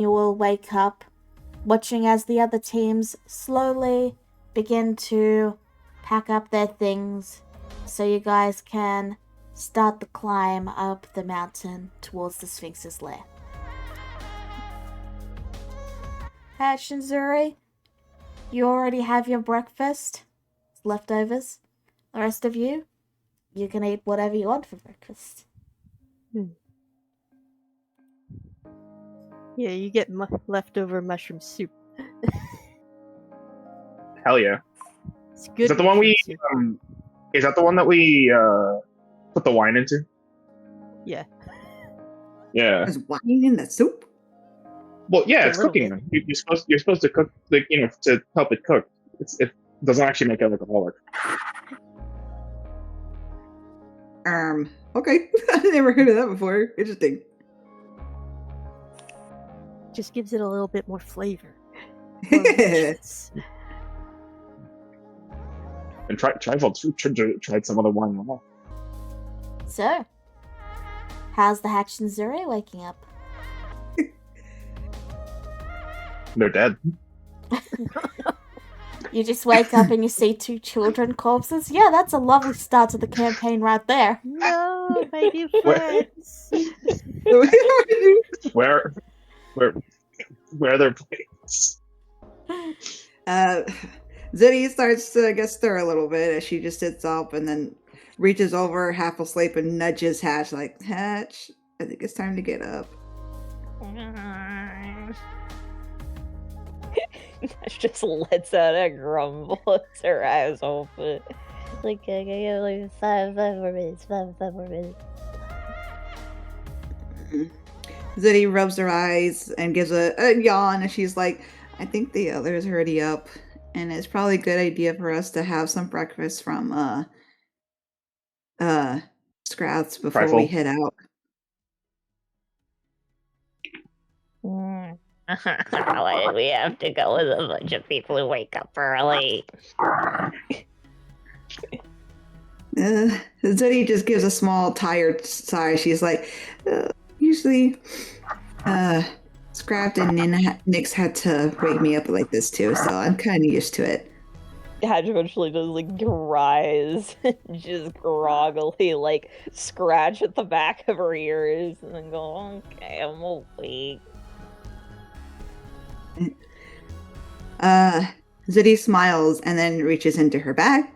You will wake up, watching as the other teams slowly begin to pack up their things so you guys can start the climb up the mountain towards the Sphinx's lair. Hatch and Zuri, you already have your breakfast, leftovers. The rest of you can eat whatever you want for breakfast. Yeah, you get leftover mushroom soup. Hell yeah! It's good. Is that the one we? soup. Is that the one that we put the wine into? Yeah. Yeah. There's wine in the soup? Well, yeah, A it's little cooking. You're supposed to cook, like, to help it cook. It doesn't actually make it alcoholic. Okay. I never heard of that before. Interesting. Just gives it a little bit more flavor. And tried some other wine as well. So, how's the Hatch and Zuri waking up? They're dead. You just wake up and you see 2 children corpses? Yeah, that's a lovely start to the campaign right there. No, my new friends. Where are their plates? Zitty starts to get stir a little bit as she just sits up and then reaches over half asleep and nudges Hatch like, Hatch, I think it's time to get up. She just lets out a grumble. It's her eyes open. Like, like 5 more minutes. Zitty rubs her eyes and gives a yawn, and she's like, I think the others are already up, and it's probably a good idea for us to have some breakfast from Scrouts before we head out. Why did we have to go with a bunch of people who wake up early? Zitty just gives a small, tired sigh. She's like, usually, Scrapped and Nyx had to wake me up like this too, so I'm kind of used to it. Hatch eventually does like rise, just groggily like scratch at the back of her ears, and then go, okay, I'm awake. Zitty smiles and then reaches into her bag.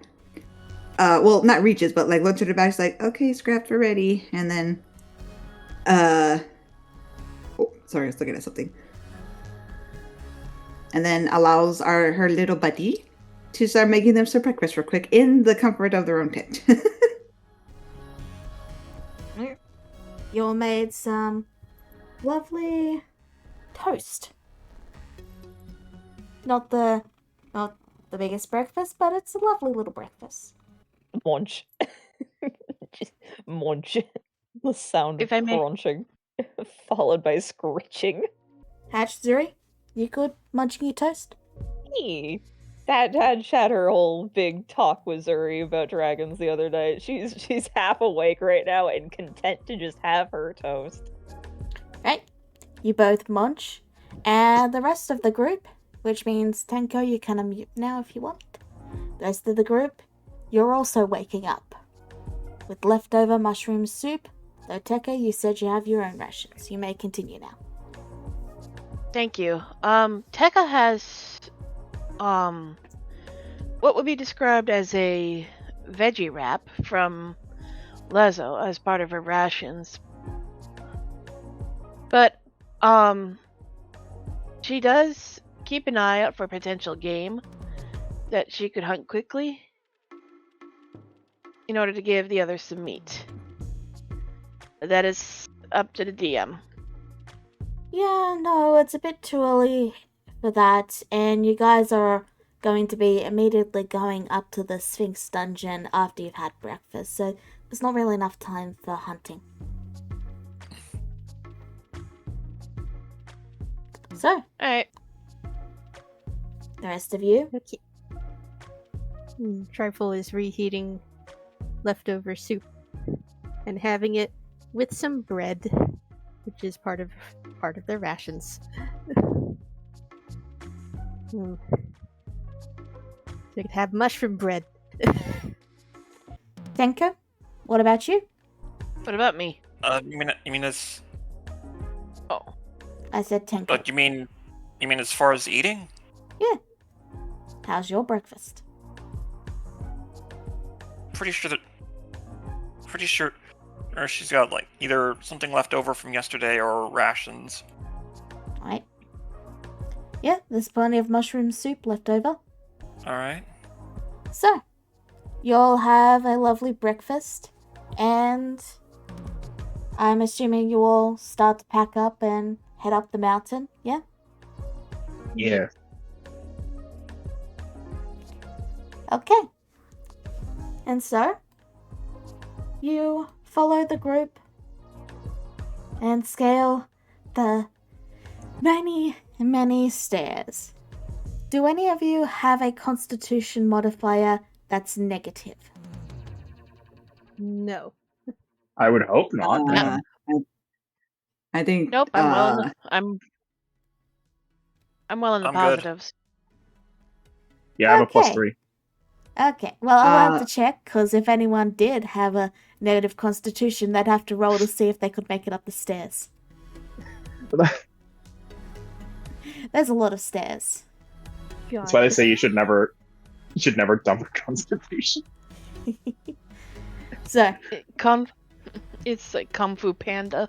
Well, not reaches, but like looks at her bag. She's like, okay, Scrapped, we're ready. And then, oh, sorry, I was looking at something. And then allows her little buddy to start making them some breakfast real quick in the comfort of their own tent. You all made some lovely toast. Not the biggest breakfast, but it's a lovely little breakfast. Munch. Just munch. The sound of crunching, followed by screeching. Hatch, Zuri, you good munching your toast? Hey, that had her whole big talk with Zuri about dragons the other night. She's half awake right now and content to just have her toast. Right. You both munch, and the rest of the group, which means Tenko, you can unmute now if you want. The rest of the group, you're also waking up with leftover mushroom soup. Though Tecka, you said you have your own rations. You may continue now. Thank you. Tecka has what would be described as a veggie wrap from Lezo as part of her rations. But she does keep an eye out for potential game that she could hunt quickly in order to give the others some meat. That is up to the DM. Yeah, no, it's a bit too early for that, and you guys are going to be immediately going up to the Sphinx dungeon after you've had breakfast, so there's not really enough time for hunting. So, alright. The rest of you? Okay. Trifle is reheating leftover soup and having it with some bread, which is part of part of their rations. They could have mushroom bread. Tenko, what about you? What about me? You mean as Oh, I said Tenko. like you mean as far as eating? Yeah. How's your breakfast? Pretty sure she's got like either something left over from yesterday or rations. Right. Yeah, there's plenty of mushroom soup left over. Alright. So, you'll have a lovely breakfast, and I'm assuming you all start to pack up and head up the mountain, yeah? Yeah. Okay. And so, you follow the group and scale the many, many stairs. Do any of you have a constitution modifier that's negative? No. I would hope not. I think. nope. I'm well in the, I'm well in the I'm good. positives. Yeah, I have a Okay. +3. Okay, well, I wanted to check, because if anyone did have a negative constitution, they'd have to roll to see if they could make it up the stairs. There's a lot of stairs. That's why they say you should never dump a constitution. So, It's like Kung Fu Panda.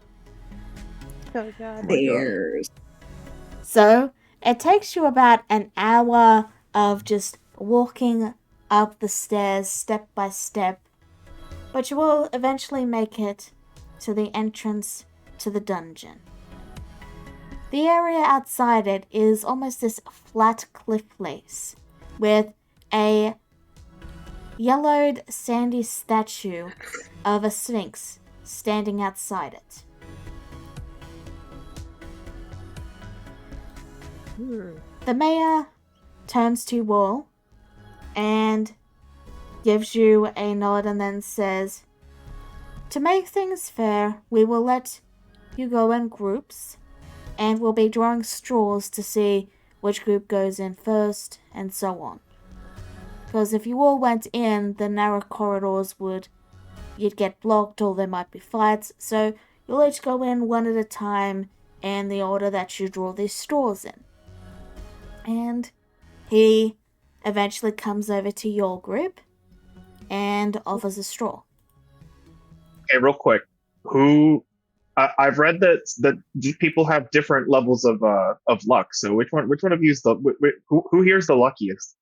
Oh god. Stairs. So, it takes you about an hour of just walking up the stairs step by step, but you will eventually make it to the entrance to the dungeon. The area outside it is almost this flat cliff face with a yellowed sandy statue of a sphinx standing outside it. The mayor turns to you all and gives you a nod and then says, "To make things fair, we will let you go in groups, and we'll be drawing straws to see which group goes in first, and so on. Because if you all went in, the narrow corridors you'd get blocked, or there might be fights, so you'll each go in one at a time in the order that you draw these straws in." And he eventually comes over to your group and offers a straw. Okay, real quick. I've read that people have different levels of luck. So which one of you is who here's the luckiest?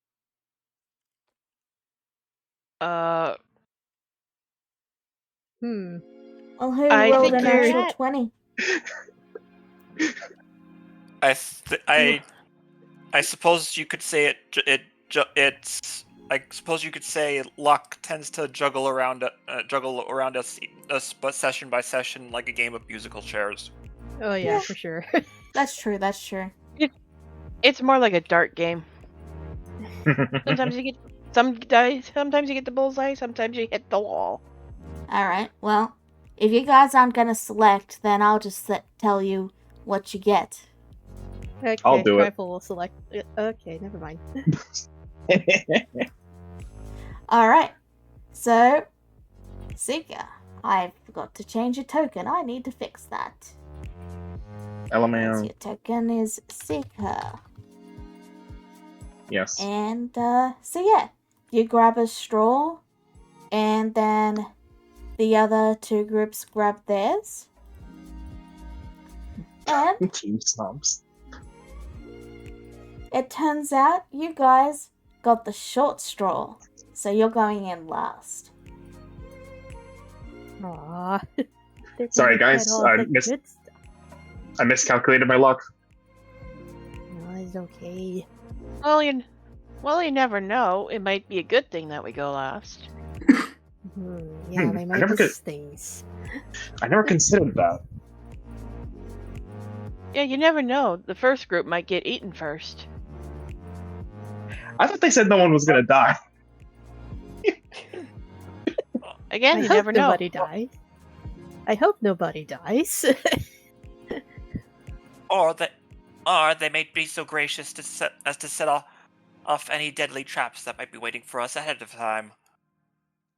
Hmm. Well, who I rolled think an you're- actual 20? I suppose you could say it's. I suppose you could say luck tends to juggle around us, but session by session, like a game of musical chairs. Oh yeah, Yeah. for sure. That's true, that's true. It's more like a dart game. Sometimes you get sometimes you get the bullseye, sometimes you hit the wall. Alright, well, if you guys aren't gonna select, then I'll just tell you what you get. Okay, I'll do it. Rifle will select. Okay, never mind. Alright, so, Seeker, I forgot to change your token. I need to fix that. LMAO. Your token is Seeker. Yes. And, so yeah, you grab a straw, and then the other two groups grab theirs. And Team snobs. it turns out you guys got the short straw, so you're going in last. Aww. They're Sorry, gonna guys, get all I the missed- good stuff. I miscalculated my luck. No, it's okay. Well, you never know. It might be a good thing that we go last. Yeah, Hmm, they I might never be could- things. I never considered that. Yeah, you never know. The first group might get eaten first. I thought they said no one was gonna die. Again, I you hope never know. nobody dies. I hope nobody dies. or they may be so gracious to set off any deadly traps that might be waiting for us ahead of time.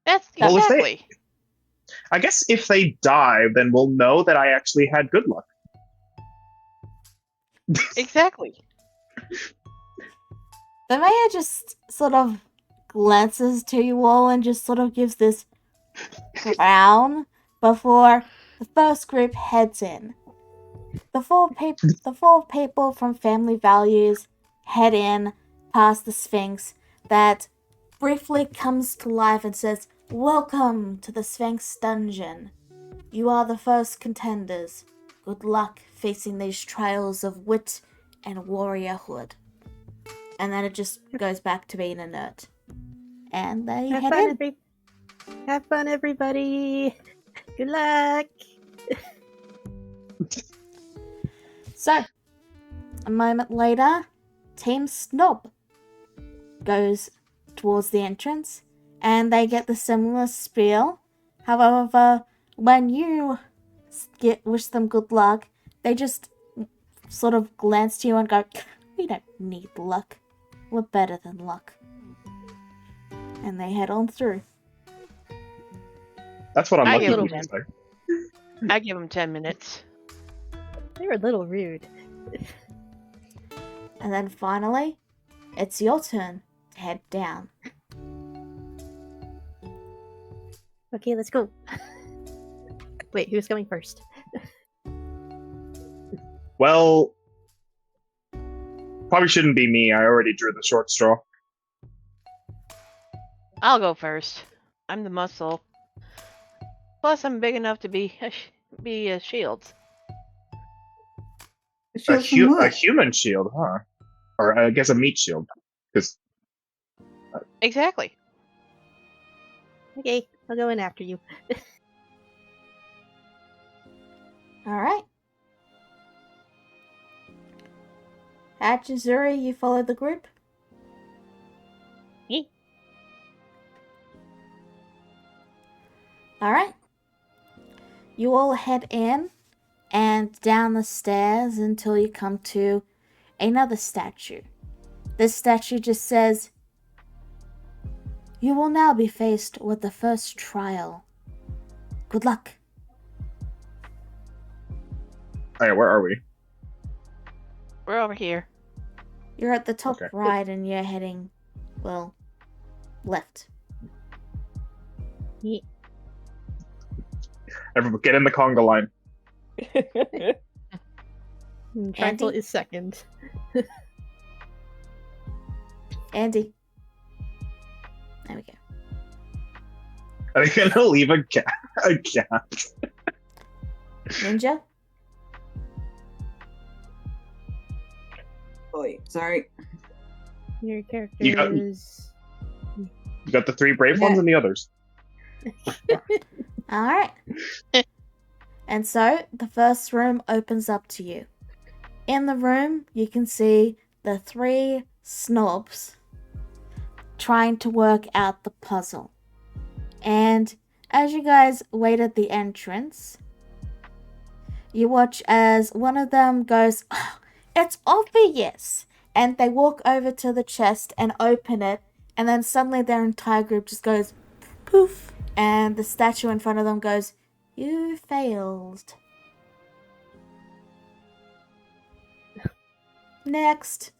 That's Well, if they- exactly. I guess if they die, then we'll know that I actually had good luck. Exactly. The mayor just sort of glances to you all and just sort of gives this frown before the first group heads in. The four people from Family Values head in past the Sphinx that briefly comes to life and says, "Welcome to the Sphinx Dungeon. You are the first contenders. Good luck facing these trials of wit and warriorhood." And then it just goes back to being inert. And they Have head fun, in. have fun, everybody. Good luck. So, a moment later, Team Snob goes towards the entrance, and they get the similar spiel. However, when you wish them good luck, they just sort of glance to you and go, "We don't need luck. We're better than luck." And they head on through. That's what I'm I lucky give for. them Say. I give them 10 minutes. They're a little rude. And then finally, it's your turn to head down. Okay, let's go. Wait, who's going first? Well, probably shouldn't be me. I already drew the short straw. I'll go first. I'm the muscle. Plus, I'm big enough to be a shield. A, Shield from a what? human shield, huh? Or I guess a meat shield. Because Exactly. Okay, I'll go in after you. Alright. Hatch and Zuri, you follow the group? Yeah. Alright. You all head in and down the stairs until you come to another statue. This statue just says, "You will now be faced with the first trial. Good luck." Alright, where are we? We're over here. You're at the top Okay. right and you're heading, well, left. Yeah. Everyone, get in the conga line. Tranquil Andy? is second. Andy. There we go. Are they gonna leave a gap? A gap. Ninja? Oh, sorry. Your character You got- is... You got the three brave ones and the others. Alright. And so, the first room opens up to you. In the room, you can see the three snobs trying to work out the puzzle. And as you guys wait at the entrance, you watch as one of them goes, "Oh, it's obvious!" And they walk over to the chest and open it, and then suddenly their entire group just goes poof, and the statue in front of them goes, "You failed." Next.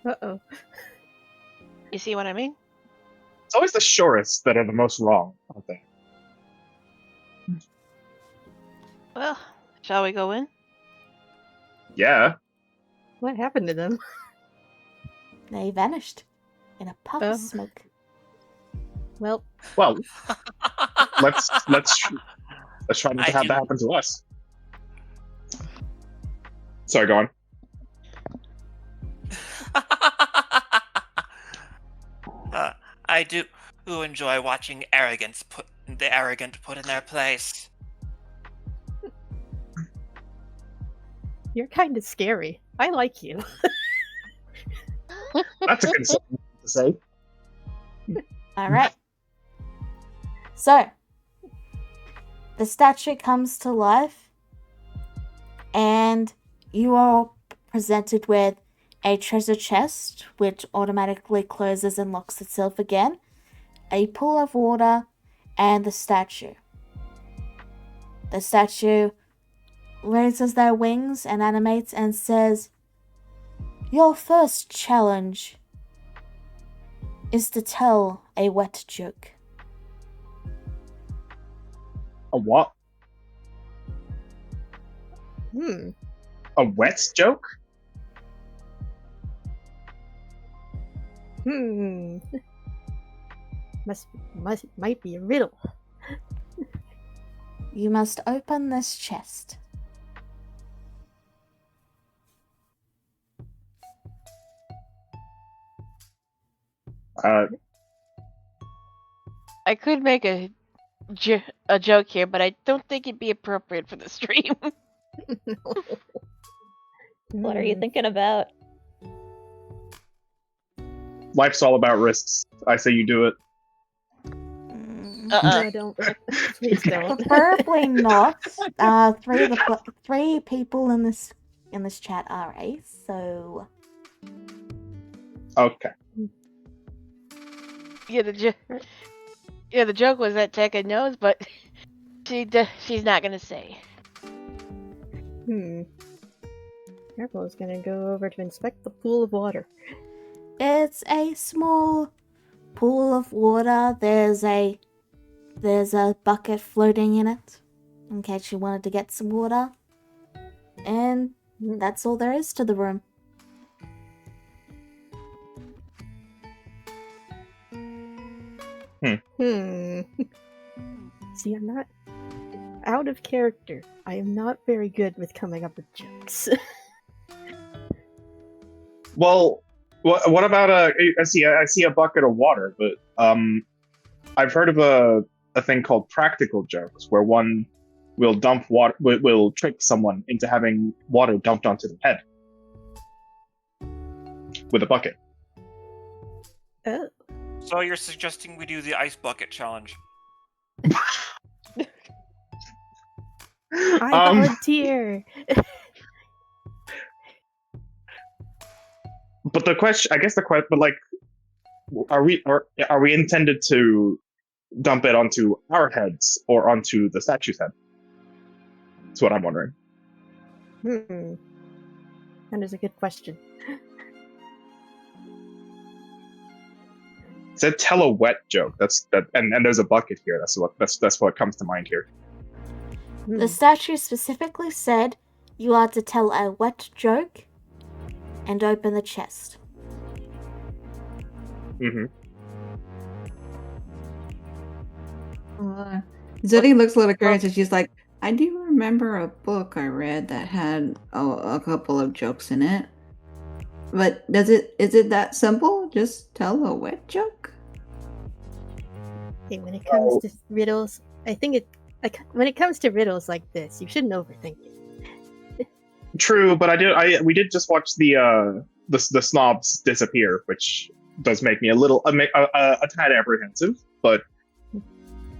Uh-oh. You see what I mean? It's always the shortest that are the most wrong, aren't they? Well, shall we go in? Yeah. What happened to them? They vanished in a puff Oh. of smoke. Well, Well, let's try not I to have do- that happen to us. Sorry, go on. I do enjoy watching the arrogant put in their place. you're kind of scary. I like you. That's a good thing to say. Alright. So, the statue comes to life, and you are presented with a treasure chest, which automatically closes and locks itself again, a pool of water, and the statue. The statue raises their wings and animates and says, "Your first challenge is to tell a wet joke." A what? A wet joke? Might be a riddle. You must open this chest. I could make a joke here, but I don't think it'd be appropriate for the stream. What are you thinking about? Life's all about risks. I say you do it. No, don't. Please don't. Preferably not. Three people in this chat are ace, so Okay. Yeah, the joke was that Tecka knows, but she's not gonna say. Careful is gonna go over to inspect the pool of water. it's a small pool of water. There's a bucket floating in it, in case you wanted to get some water. And that's all there is to the room. See, I'm not out of character. I am not very good with coming up with jokes. Well, what about I see a bucket of water, but I've heard of a thing called practical jokes, where one will dump water, will trick someone into having water dumped onto their head with a bucket. Oh. So you're suggesting we do the ice bucket challenge? I volunteer. But the question, but like, are we intended to dump it onto our heads or onto the statue's head? That's what I'm wondering. That is a good question. It said tell a wet joke. And there's a bucket here. That's what comes to mind here. The statue specifically said you are to tell a wet joke and open the chest. Zuri looks a little curious and she's like, I do remember a book I read that had a couple of jokes in it. But is it that simple? Just tell a wet joke? Hey, when it comes to riddles, I think when it comes to riddles like this, you shouldn't overthink it. True, but we did just watch the snobs disappear, which does make me a tad apprehensive. But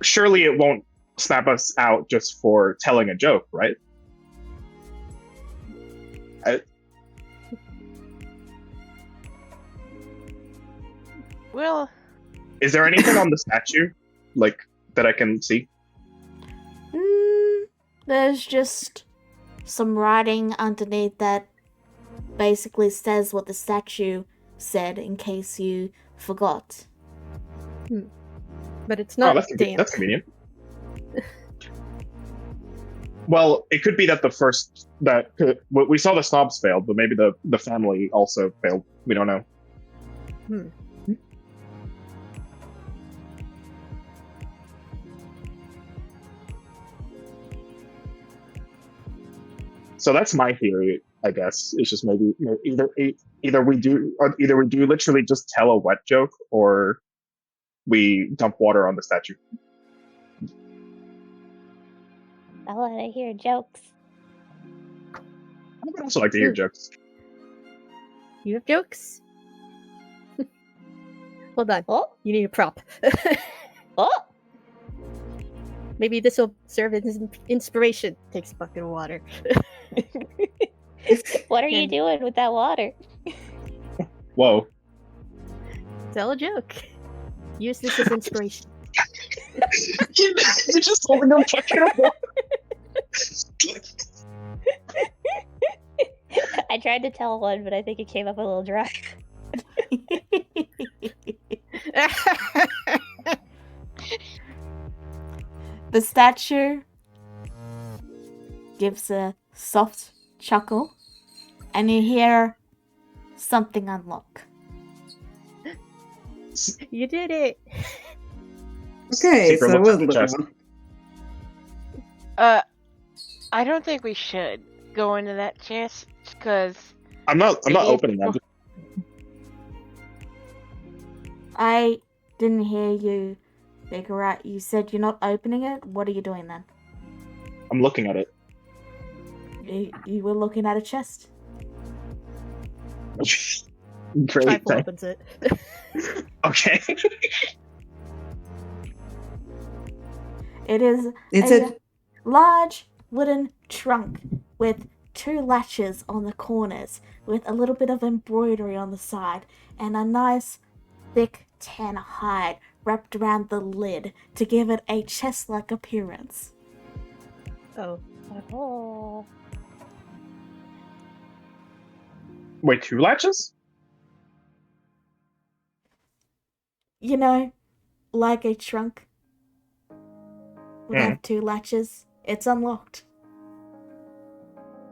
surely it won't snap us out just for telling a joke, right? Well, is there anything on the statue, like, that I can see? There's just some writing underneath that basically says what the statue said, in case you forgot. But it's not damp. That's convenient. Well, it could be that we saw the snobs failed, but maybe the family also failed. We don't know. So that's my theory, I guess. It's just maybe either we do literally just tell a wet joke, or we dump water on the statue. I want to hear jokes. I would also like to hear jokes. You have jokes? Hold on. Oh, You need a prop. oh! Maybe this will serve as inspiration. Takes a bucket of water. What are you And- doing with that water? Whoa. Tell a joke. Use this as inspiration. You're just holding a bucket of water. I tried to tell one, but I think it came up a little dry. The statue gives a soft chuckle, and you hear something unlock. You did it. Okay, Secret so it looks was at the chest. literal. I don't think we should go into that chest because I'm not opening that. I didn't hear you figure out. You said you're not opening it. What are you doing then? I'm looking at it. You were looking at a chest. Great. Trifle Thank- opens it. Okay. It is It's a a large wooden trunk with 2 latches on the corners with a little bit of embroidery on the side and a nice thick tan hide wrapped around the lid to give it a chest-like appearance. Oh. Oh. Wait, 2 latches? You know, like a trunk would have 2 latches. It's unlocked.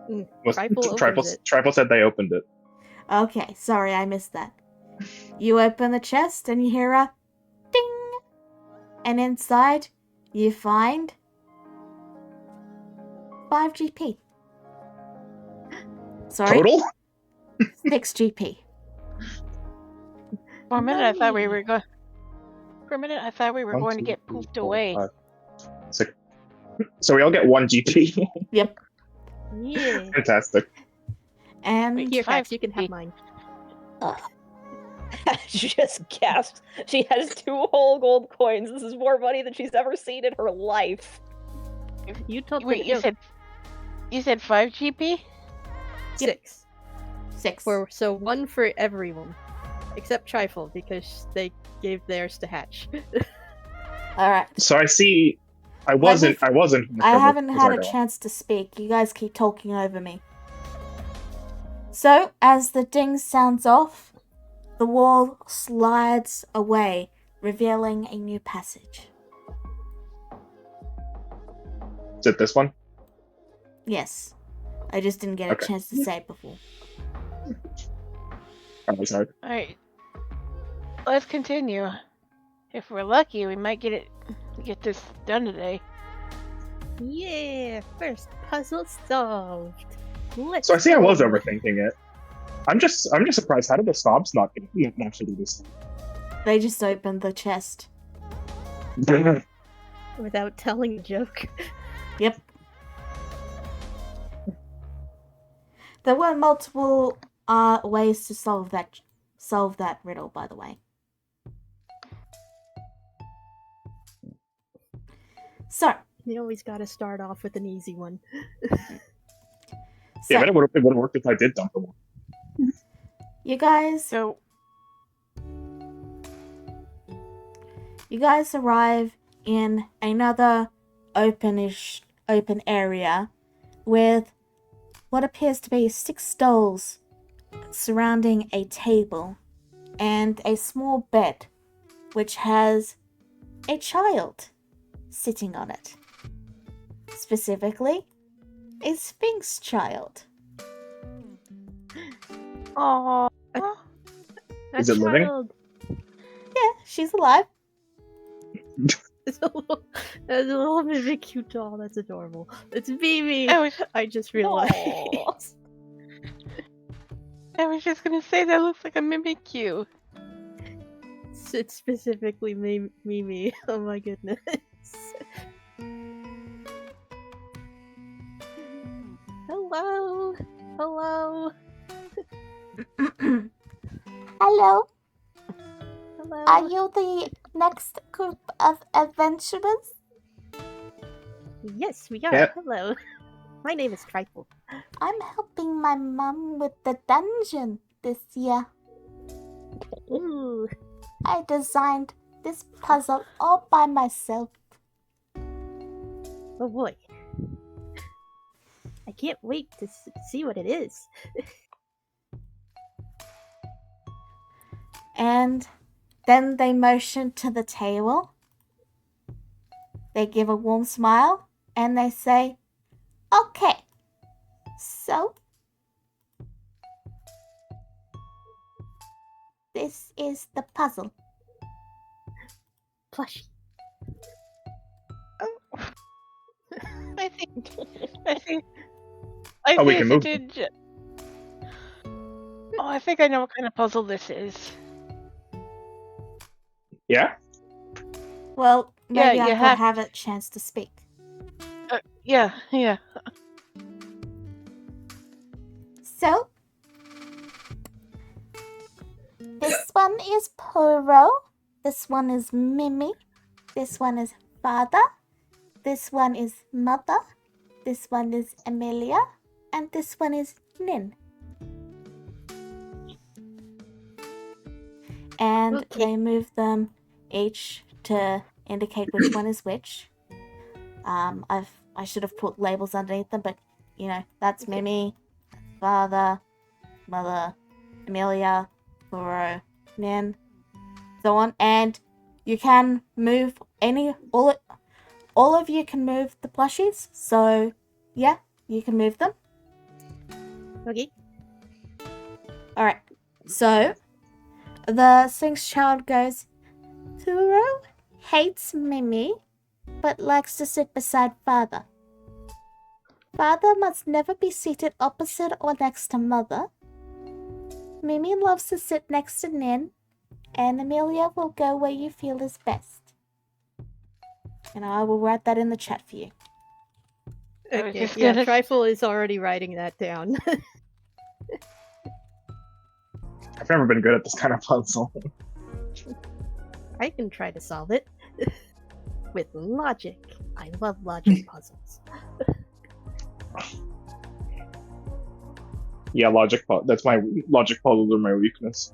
Was Trifle Trifle, opens it. Trifle said they opened it. Okay, sorry, I missed that. You open the chest and you hear a ding! And inside, you find 5 GP. Sorry, Total? 6 GP. for a minute I thought we Money. were going. For a minute I thought we were 1, going to 2, get 3, poofed 4, away. 5, 6. So we all get 1 GP. Yep. Yeah. Fantastic. And Wait, Here, Five Fax, you can have GP. mine. She just gasped. She has 2 whole gold coins. This is more money than she's ever seen in her life. You told me Wait, the you joke. said 5 GP? 6. 6. So 1 for everyone. Except Trifle, because they gave theirs to Hatch. Alright. So I see. I wasn't. I haven't had a chance. chance to speak. You guys keep talking over me. So, as the ding sounds off, the wall slides away, revealing a new passage. Is it this one? Yes. I just didn't get a Okay. chance to say it before. Oh, sorry. Alright. Let's continue. If we're lucky, we might get this done today. Yeah! First puzzle solved. Let's So I see. I was go. overthinking it. I'm just surprised. How did the snobs not actually do this? They just opened the chest. Without telling a joke. Yep. There were multiple ways to solve that riddle, by the way. So, You always gotta start off with an easy one. Yeah, but it would have worked if I did dump them. you guys So, arrive in another open area with what appears to be 6 stalls surrounding a table and a small bed which has a child sitting on it. Specifically, a Sphinx child. aww. Is it living? Yeah, she's alive. It's a little mimic cute doll. That's adorable. It's Mimi. I was, I just realized. Aw. I was just gonna say that looks like a Mimikyu. It's specifically Mimi. Oh my goodness. Hello. Hello. Hello, Hello. are you the next group of adventurers? Yes, we are. Yep. Hello. My name is Trifle. I'm helping my mum with the dungeon this year. Ooh. I designed this puzzle all by myself. Oh boy. I can't wait to see what it is. And then they motion to the table. They give a warm smile and they say, okay, so this is the puzzle. Plushie. I think. I Oh, we think can I move did. Oh, I think I know what kind of puzzle this is. Yeah? Well, Yeah, maybe you I could have- have a chance to speak. Yeah. So, this one is Poro, this one is Mimi, this one is Father, this one is Mother, this one is Amelia, and this one is Nin. And Okay. they move them each to indicate which one is which. I should have put labels underneath them, but you know, that's Mimi, Father, Mother, Amelia, Poro, Nin, so on. And you can move all of you can move the plushies, so yeah, you can move them. Okay. Alright, so the Sphinx child goes, Turo hates Mimi, but likes to sit beside Father. Father must never be seated opposite or next to Mother. Mimi loves to sit next to Nin, and Amelia will go where you feel is best. And I will write that in the chat for you. I was Okay. just Yeah, gonna- Trifle is already writing that down. I've never been good at this kind of puzzle. I can try to solve it. With logic. I love logic puzzles. Yeah, that's my logic puzzles are my weakness.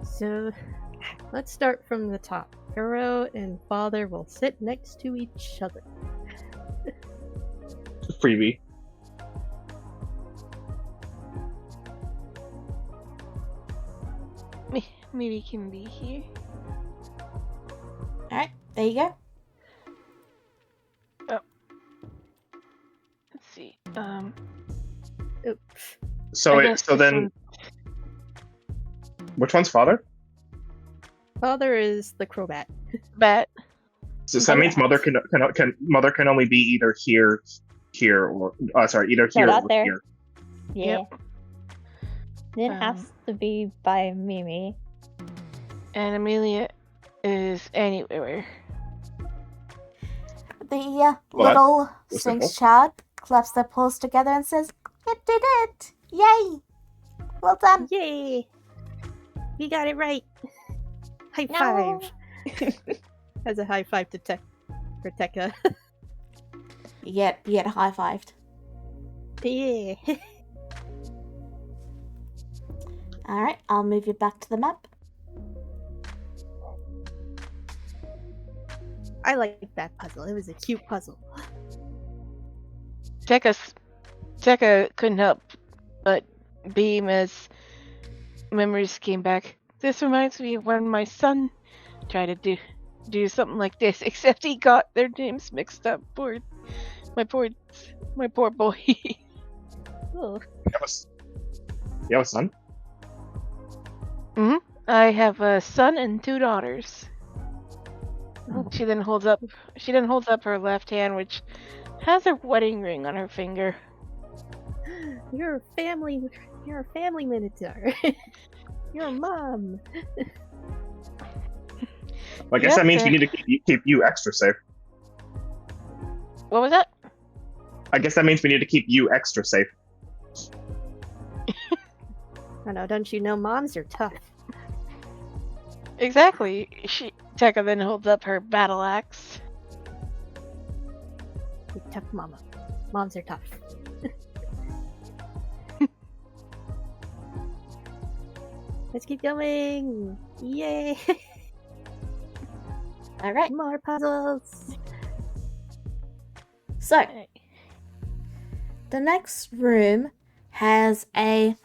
So, let's start from the top. Hero and Father will sit next to each other. Freebie. Maybe can be here. Alright, there you go. Let's see. Oops. So I guess so this then, one- which one's father? Father is the Crobat. bat. So that means mother mother can only be either here, or either here not or there. here. Yeah. It Um, has to be by Mimi. And Amelia is anywhere. The Well, little was Sphinx simple. child claps their paws together and says, "It did it! Yay! Well done!" Yay! We got it right! High No. five! As a high five to for Tecka. You get high-fived. Yeah! Alright, I'll move you back to the map. I like that puzzle. It was a cute puzzle. Tecka couldn't help but beam as memories came back. This reminds me of when my son tried to do something like this, except he got their names mixed up. My poor boy. Oh, You have a son? I have a son and 2 daughters. Oh. She then holds up her left hand, which has a wedding ring on her finger. you're a family Minotaur. You're a mom. Well, I guess Yeah, that means fair. we need to keep you extra safe. What was that? I guess that means we need to keep you extra safe. I know, don't you know moms are tough? Exactly. Tecka then holds up her battle axe. tough mama. Moms are tough. Let's keep going! Yay! All right. More puzzles! So Alright. the next room has a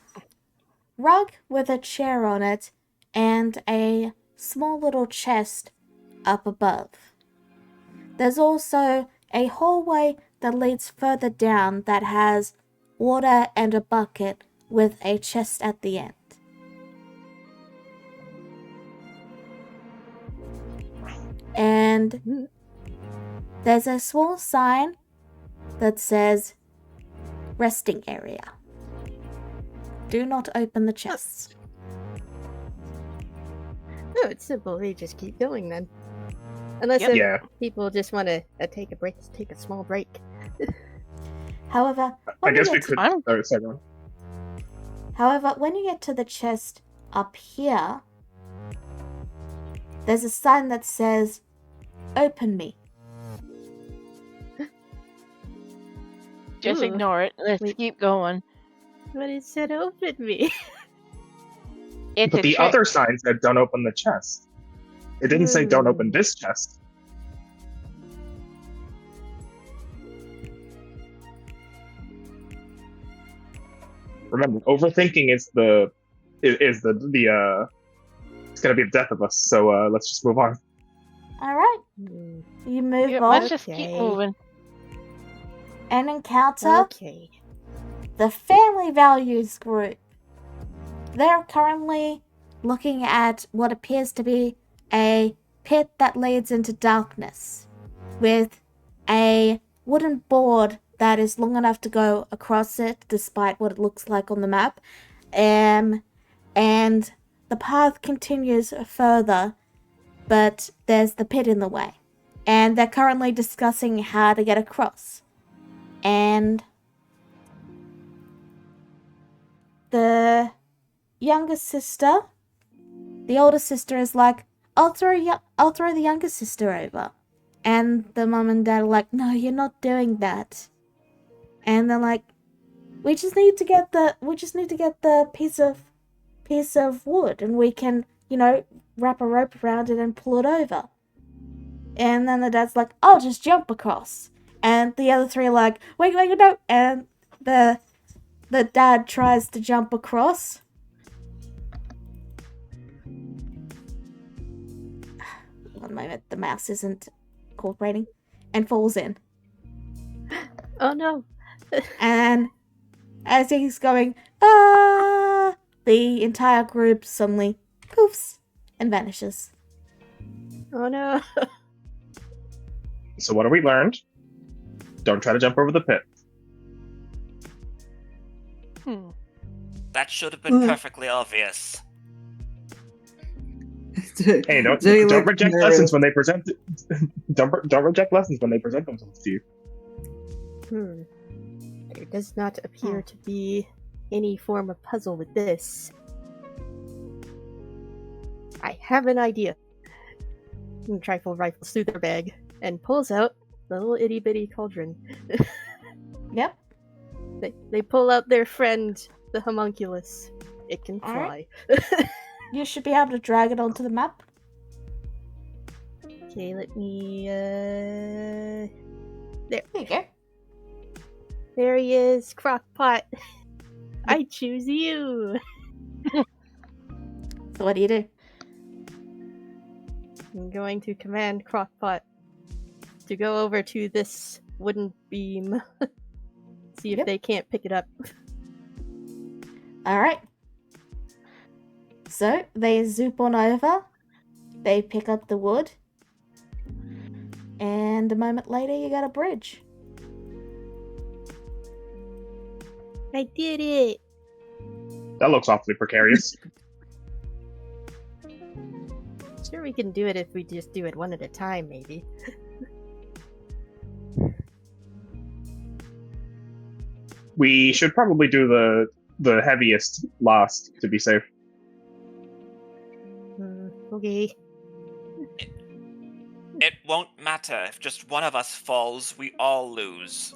rug with a chair on it and a small little chest up above. There's also a hallway that leads further down that has water and a bucket with a chest at the end. And there's a small sign that says resting area. Do not open the chests. Oh, it's simple. We just keep going then. Unless Yep. if Yeah. people just want to take a break, take a small break. However, I when you guess we get to- could. I'm- Sorry, go on. However, when you get to the chest up here, there's a sign that says, "Open me." Just Ooh. ignore it. Let's Wait. keep going. But it said open me. It's But a the trick. other sign said, "Don't open the chest." It didn't say, "Don't open this chest." Remember, overthinking is the it's gonna be the death of us. So let's just move on. All right, Hmm, you move Yep, on let's just keep Okay. moving. and encounter Okay. the family values group. They're currently looking at what appears to be a pit that leads into darkness with a wooden board that is long enough to go across it despite what it looks like on the map. And the path continues further, but there's the pit in the way. And they're currently discussing how to get across. And the younger sister, the older sister is like, I'll throw the younger sister over. And the mum and dad are like, no, you're not doing that. And they're like, we just need to get the piece of wood, and we can, wrap a rope around it and pull it over. And then the dad's like, I'll just jump across. And the other three are like, wait, no. And the dad tries to jump across. One moment, the mouse isn't cooperating. And falls in. Oh no. And as he's going, ah, the entire group suddenly poofs and vanishes. Oh no. So what have we learned? Don't try to jump over the pit. That should have been Mm. perfectly obvious. Hey, don't reject lessons when they present. Don't reject lessons when they present themselves to you. There does not appear to be any form of puzzle with this. I have an idea. Trifle rifles through their bag and pulls out the little itty bitty cauldron. Yep. They pull out their friend, the homunculus. It can fly. Alright. You should be able to drag it onto the map. Okay, let me. There you go. There he is, Crockpot. I choose you. So what do you do? I'm going to command Crockpot to go over to this wooden beam. See if Yep. they can't pick it up. Alright. So they zoop on over. They pick up the wood. And a moment later, you got a bridge. I did it! That looks awfully precarious. Sure, we can do it if we just do it one at a time, maybe. We should probably do the heaviest last to be safe. It won't matter. If just one of us falls, we all lose.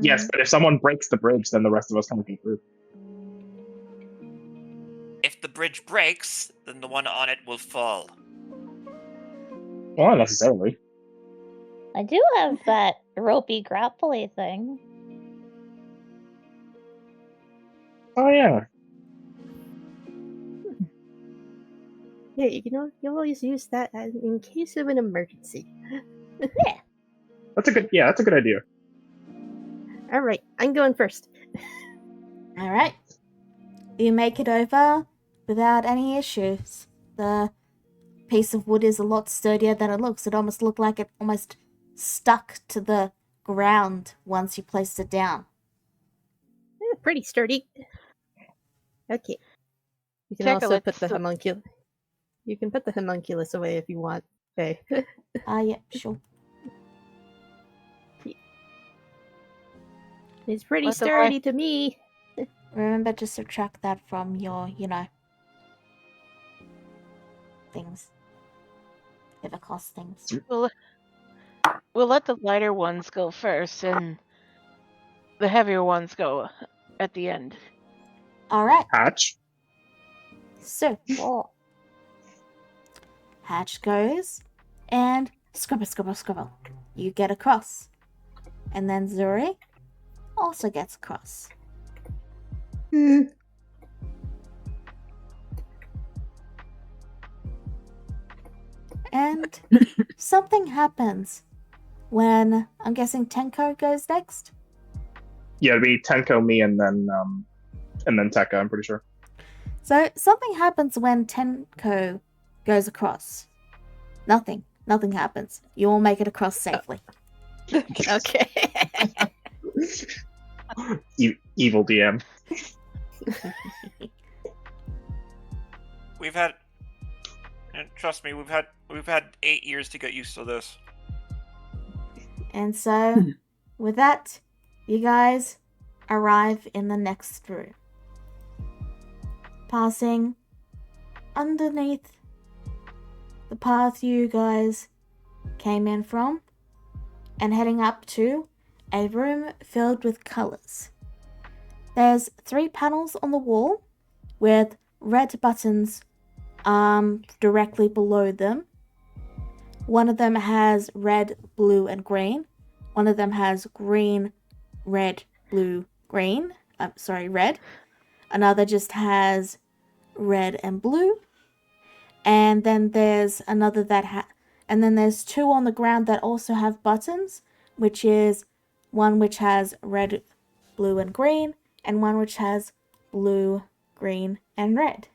Yes, but if someone breaks the bridge, then the rest of us can't get through. If the bridge breaks, then the one on it will fall. Well, not necessarily. I do have that ropey grapply thing. Oh, yeah. Yeah, you always use that in case of an emergency. That's a good idea. All right, I'm going first. All right. You make it over without any issues. The piece of wood is a lot sturdier than it looks. It almost looked like it almost stuck to the ground once you placed it down. Pretty sturdy. Okay. You can Tecka, also put let's the look. homunculus. You can put the homunculus away if you want. Okay. Yeah, sure. It's pretty What's the sturdy to me. Remember to subtract that from your, things. If it costs things. We'll let the lighter ones go first, and the heavier ones go at the end. Alright, Hatch. so Hatch goes, and scribble. You get across. And then Zuri also gets across. And something happens when, I'm guessing Tenko goes next? Yeah, it'd be Tenko, me, and then Tecka, I'm pretty sure. So something happens when Tenko goes across. Nothing happens. You all make it across safely. Okay. Evil DM. We've had, and trust me, we've had 8 years to get used to this. And so, with that, you guys arrive in the next room. Passing underneath the path you guys came in from, and heading up to a room filled with colors. There's 3 panels on the wall with red buttons directly below them. One of them has red, blue, and green. One of them has green, red, blue, green. Red. Another just has red and blue. And then there's another and then there's 2 on the ground that also have buttons, which is one which has red, blue, and green, and one which has blue, green, and red.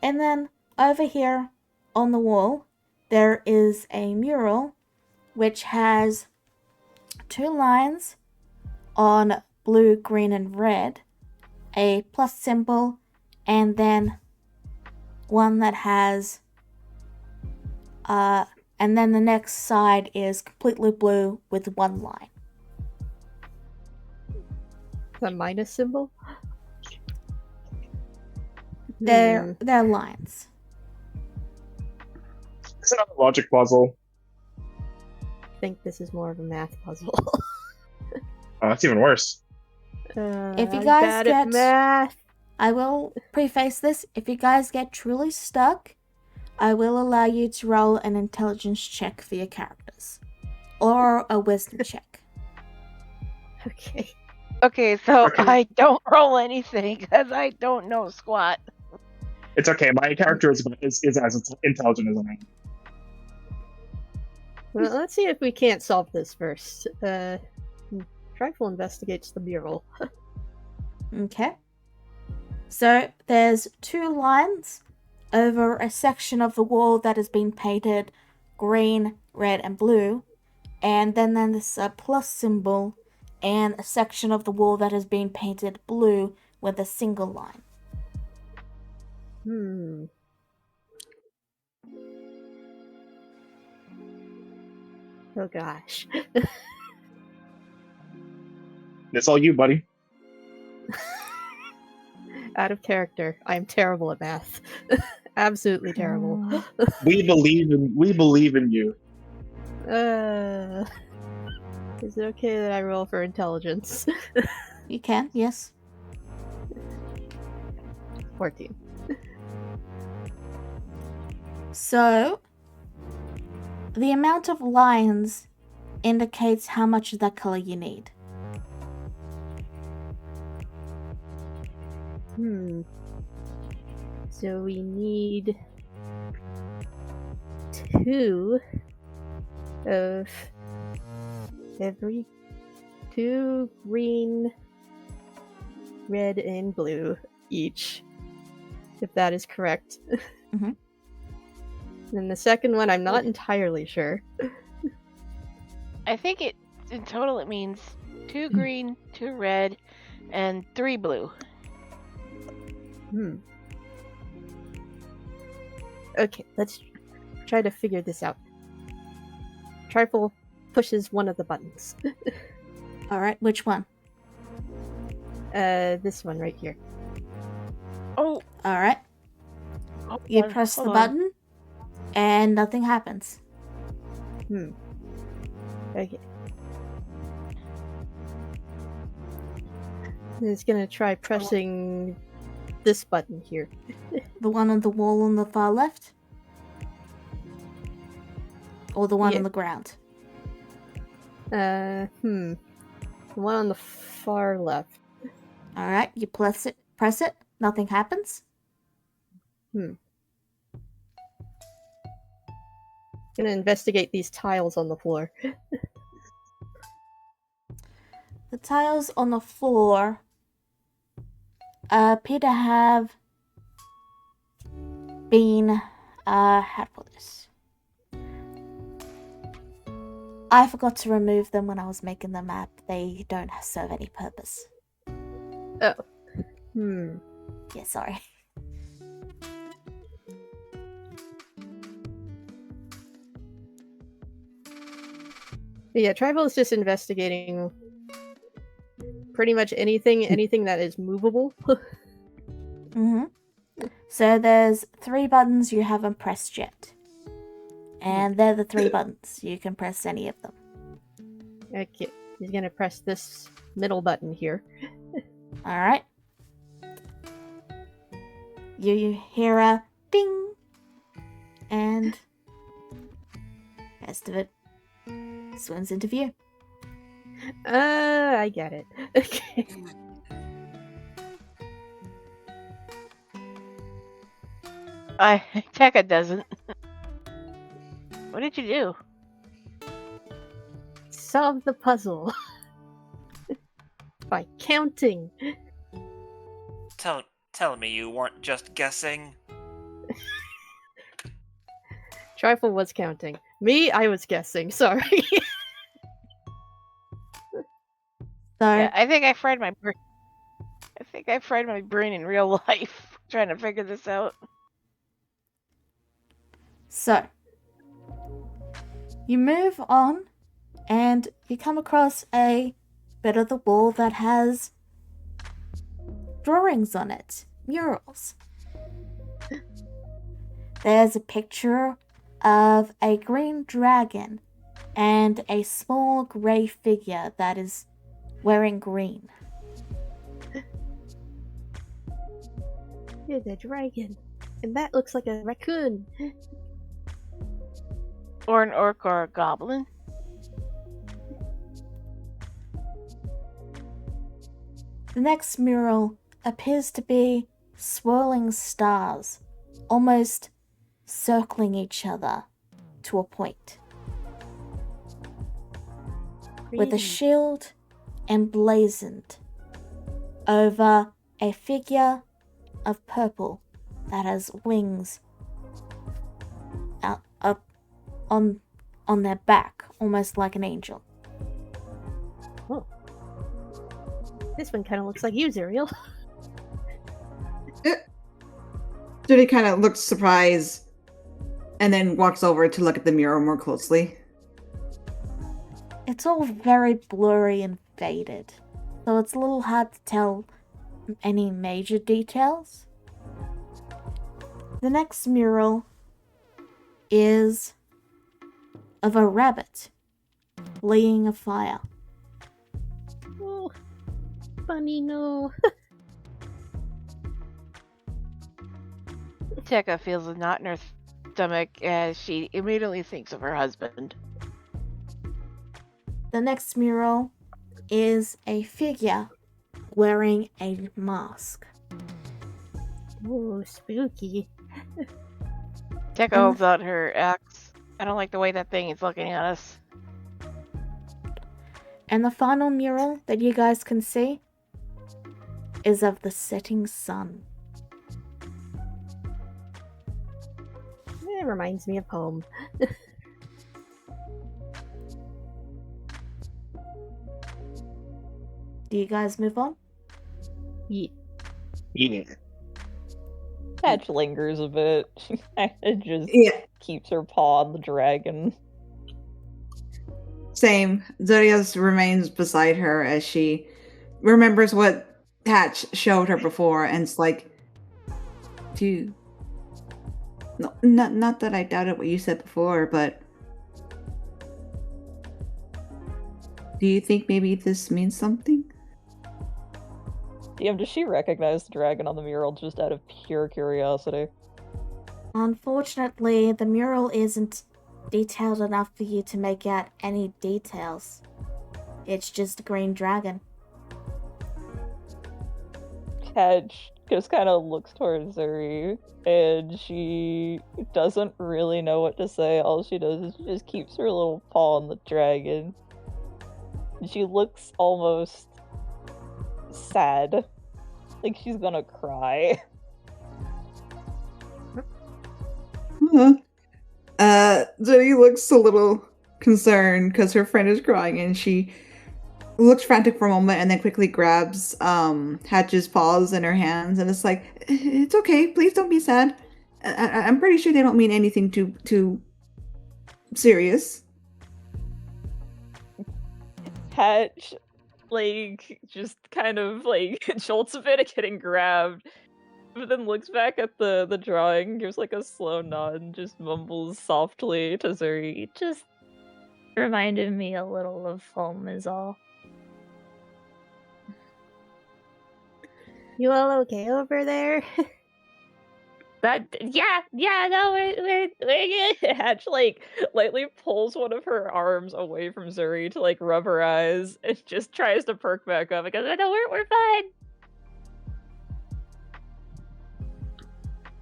And then over here on the wall, there is a mural which has 2 lines on blue, green, and red, a plus symbol, and then one that has and then the next side is completely blue with 1 line. The minus symbol? They're lines. It's another logic puzzle. I think this is more of a math puzzle. That's even worse. If you I'm guys bad get at math. I will preface this. If you guys get truly stuck, I will allow you to roll an intelligence check for your characters. Or a wisdom check. Okay. Okay, so I don't roll anything because I don't know squat. It's okay. My character is as intelligent as I am. Well, let's see if we can't solve this first. Trifle investigates the mural. Okay. So there's 2 lines over a section of the wall that has been painted green, red, and blue. And then there's a plus symbol and a section of the wall that has been painted blue with a single line. Oh gosh. It's all you, buddy. Out of character. I'm terrible at math. Absolutely terrible. We believe in you. Is it okay that I roll for intelligence? You can, yes. 14. So, the amount of lines indicates how much of that color you need. So we need 2 of every 2 green, red, and blue each, if that is correct. Mhm. And the second one, I'm not entirely sure. I think in total it means 2 green, 2 red, and 3 blue. Okay, let's try to figure this out. Trifle pushes one of the buttons. Alright, which one? This one right here. Oh, Alright. hold You on, press the hold on. button, and nothing happens. Okay. It's gonna try pressing this button here. The one on the wall on the far left? Or the one Yeah. on the ground? The one on the far left. Alright, you press it, nothing happens. Gonna investigate these tiles on the floor. The tiles on the floor appear to have been, how to put this? I forgot to remove them when I was making the map. They don't serve any purpose. Oh. Yeah, sorry. Yeah, Tribal is just investigating pretty much anything that is movable. So there's 3 buttons you haven't pressed yet. And they're the 3 buttons. You can press any of them. Okay, he's gonna press this middle button here. Alright. You hear a ding. And the rest of it swims into view. I get it. Okay. Tecka doesn't. What did you do? Solve the puzzle. By counting. Tell me you weren't just guessing. Trifle was counting. Me, I was guessing. Sorry. So, Yeah, I think I fried my brain. I think I fried my brain in real life trying to figure this out. So, you move on and you come across a bit of the wall that has drawings on it, murals. There's a picture of a green dragon and a small grey figure that is wearing green. Here's a dragon. And that looks like a raccoon. Or an orc or a goblin. The next mural appears to be swirling stars, almost circling each other to a point, with a Pretty. shield emblazoned over a figure of purple that has wings out up on their back, almost like an angel. This one kind of looks like you, Zuriel. Judy kind of looks surprised and then walks over to look at the mural more closely. It's all very blurry and faded, so it's a little hard to tell any major details. The next mural is of a rabbit laying a fire. Oh, funny, no. Tecka feels a knot in her stomach as she immediately thinks of her husband. The next mural is a figure wearing a mask. Oh, spooky. Tecka holds out her axe. I don't like the way that thing is looking at us. And the final mural that you guys can see is of the setting sun. It reminds me of home. Do you guys move on? Yeah. Yeah. Patch lingers a bit. She kinda just Yeah, keeps her paw on the dragon. same. Zuriel remains beside her as she remembers what Hatch showed her before, and it's like, do you... No, not that I doubted what you said before, but do you think maybe this means something? DM, does she recognize the dragon on the mural just out of pure curiosity? Unfortunately, the mural isn't detailed enough for you to make out any details. It's just a green dragon. Patch just kind of looks towards Zuri, and she doesn't really know what to say. All she does is she just keeps her little paw on the dragon. She looks almost sad, like she's gonna cry. Zuri looks a little concerned because her friend is crying, and she looks frantic for a moment and then quickly grabs Hatch's paws in her hands, and it's like, it's okay, please don't be sad. I'm pretty sure they don't mean anything too serious. Patch, like, just kind of, like, jolts a bit at getting grabbed, but then looks back at the drawing, gives, like, a slow nod, and just mumbles softly to Zuri, Just reminded me a little of home is all. You all okay over there? No, we're good. Hatch, like, lightly pulls one of her arms away from Zuri to, like, rub her eyes, and just tries to perk back up, because, no, we're fine!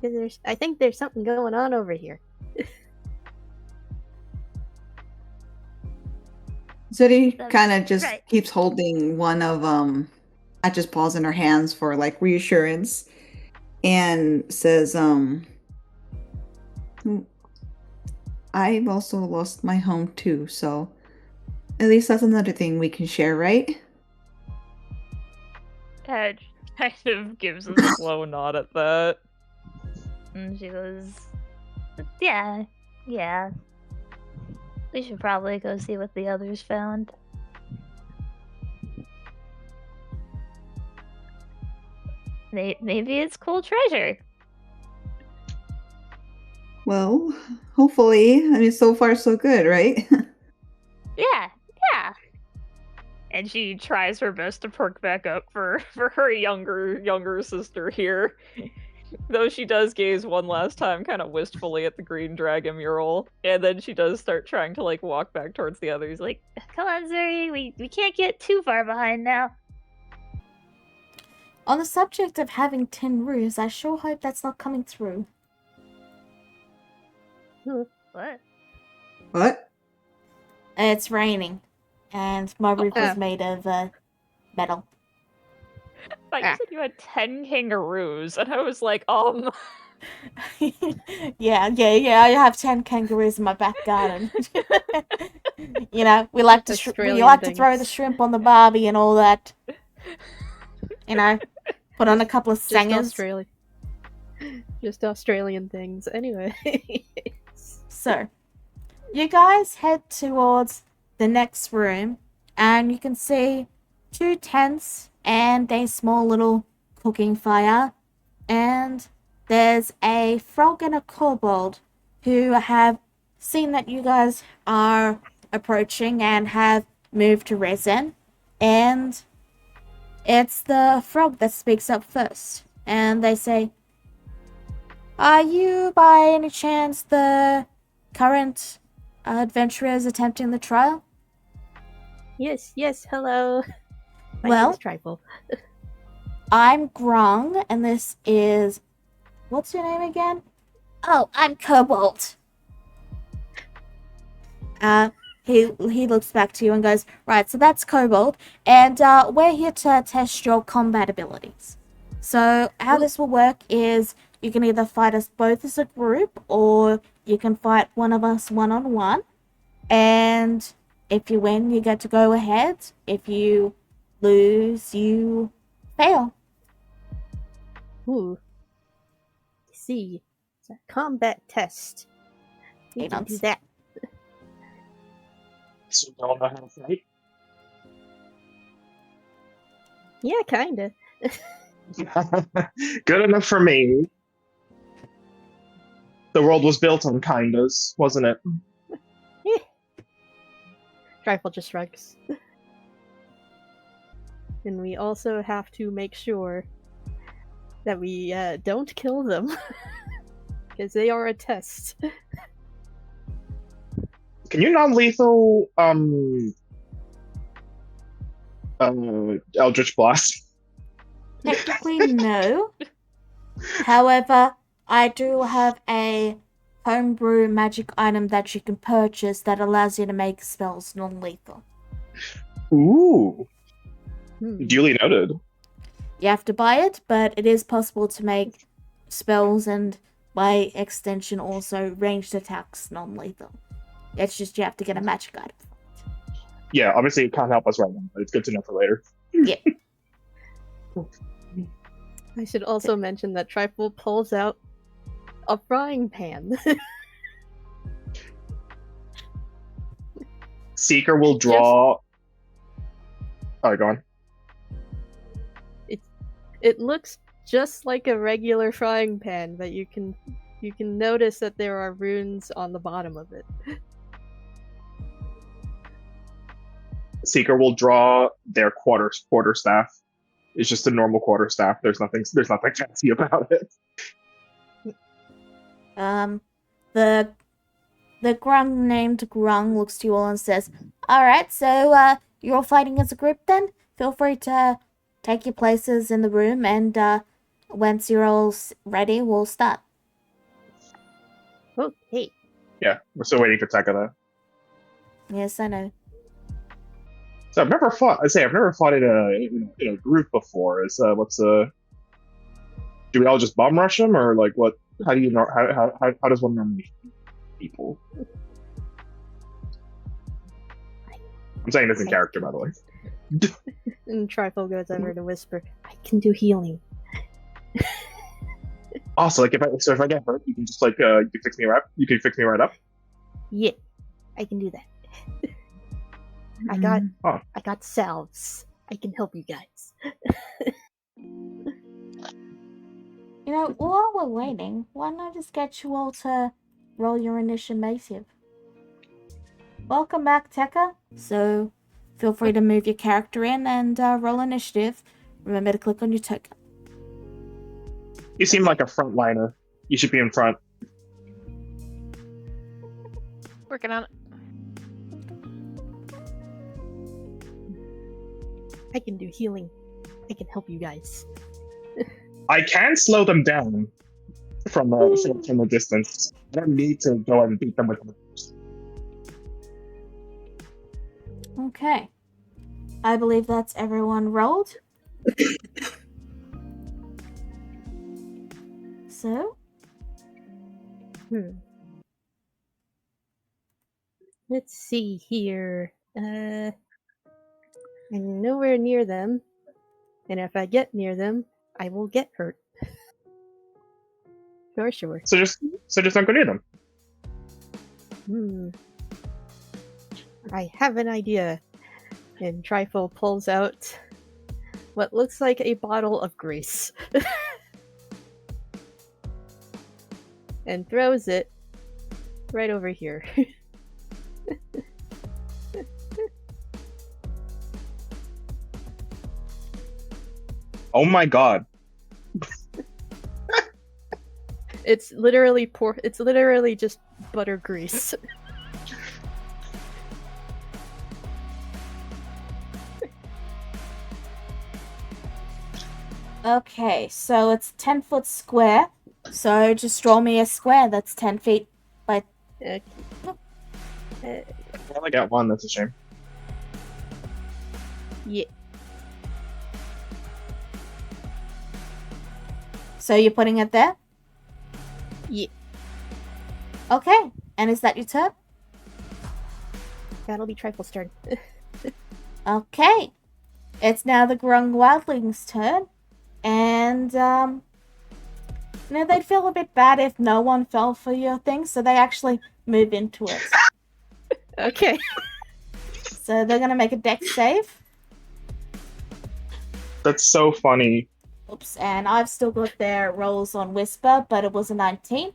Because I think there's something going on over here. Zuri That's kind of just right. keeps holding one of Hatch's paws in her hands for like reassurance, and says, I've also lost my home too, so at least that's another thing we can share, right? Patch kind of gives a slow nod at that. And she goes, yeah. We should probably go see what the others found. Maybe it's cool treasure. Well, hopefully. I mean, so far so good, right? Yeah. And she tries her best to perk back up for her younger sister here. Though she does gaze one last time kind of wistfully at the green dragon mural, and then she does start trying to like walk back towards the others, like, Come on, Zuri. We can't get too far behind now. On the subject of having 10 roofs, I sure hope that's not coming through. What? What? It's raining, and my roof is Oh. made of metal. I thought you said you had 10 kangaroos, and I was like, yeah, I have 10 kangaroos in my back garden. You know, we like to Australian throw the things. shrimp on the barbie and all that. You know, put on a couple of Just singers. Australian. Just Australian things. Anyway. So, you guys head towards the next room, and you can see 2 tents and a small little cooking fire, and there's a frog and a kobold who have seen that you guys are approaching and have moved to resin, and it's the frog that speaks up first, and they say, "Are you by any chance the current adventurers attempting the trial?" Yes, hello. My name Well, is Trifle. I'm Grung, and this is... What's your name again? Oh, I'm Kobold. He looks back to you and goes, "Right, so that's Kobold, and we're here to test your combat abilities. So how this will work is you can either fight us both as a group, or you can fight one of us one-on-one, and if you win, you get to go ahead. If you lose, you fail." Ooh. See, it's a combat test. We Hey, can do Nance. that. So we all know how to fight. Yeah, kinda. Good enough for me. The world was built on kindas, wasn't it? Trifle just shrugs. And we also have to make sure that we don't kill them. Because they are a test. Can you non-lethal Eldritch Blast? Technically, no. However, I do have a homebrew magic item that you can purchase that allows you to make spells non-lethal. Ooh, Hmm. duly noted. You have to buy it, but it is possible to make spells and, by extension, also ranged attacks non-lethal. It's just you have to get a magic item. Yeah, obviously it can't help us right now, but it's good to know for later. Yeah. I should also mention that Trifle pulls out a frying pan. Seeker will draw. Oh, go on. It looks just like a regular frying pan, but you can notice that there are runes on the bottom of it. Seeker will draw their quarterstaff. It's just a normal quarterstaff. There's nothing fancy about it. The Grung named Grung looks to you all and says, "Alright, so you're all fighting as a group then? Feel free to take your places in the room, and once you're all ready, we'll start." Oh, hey. Yeah, we're still waiting for Tecka though. Yes, I know. So I've never fought in a group before. Do we all just bomb rush them, or like what? How do you know? How does one normally people? I'm saying this in character, by the way. And Trifle goes over to whisper, "I can do healing." Also, like if I get hurt, you can just like you can fix me right up. Yeah, I can do that. I got salves. I can help you guys. You know, while we're waiting, why not just get you all to roll your initiative? Welcome back, Tecka. So, feel free to move your character in and roll initiative. Remember to click on your token. You seem like a frontliner. You should be in front. Working on it. I can do healing. I can help you guys. I can slow them down from a distance. I don't need to go and beat them with arrows. Okay. I believe that's everyone rolled. So, Let's see here. I'm nowhere near them, and if I get near them, I will get hurt. Sure. So just don't go near them. I have an idea. And Trifle pulls out what looks like a bottle of grease. and throws it right over here. Oh my god. It's literally It's literally just butter grease. Okay, so it's 10-foot square. So just draw me a square that's 10 feet by. Okay. I only got one, that's a shame. Yeah. So you're putting it there? Yeah. Okay, and is that your turn? That'll be Trifle's turn. Okay. It's now the Grung Wildling's turn. And, they'd feel a bit bad if no one fell for your thing, so they actually move into it. Okay. So they're gonna make a dex save. That's so funny. Oops, and I've still got their rolls on Whisper, but it was a 19.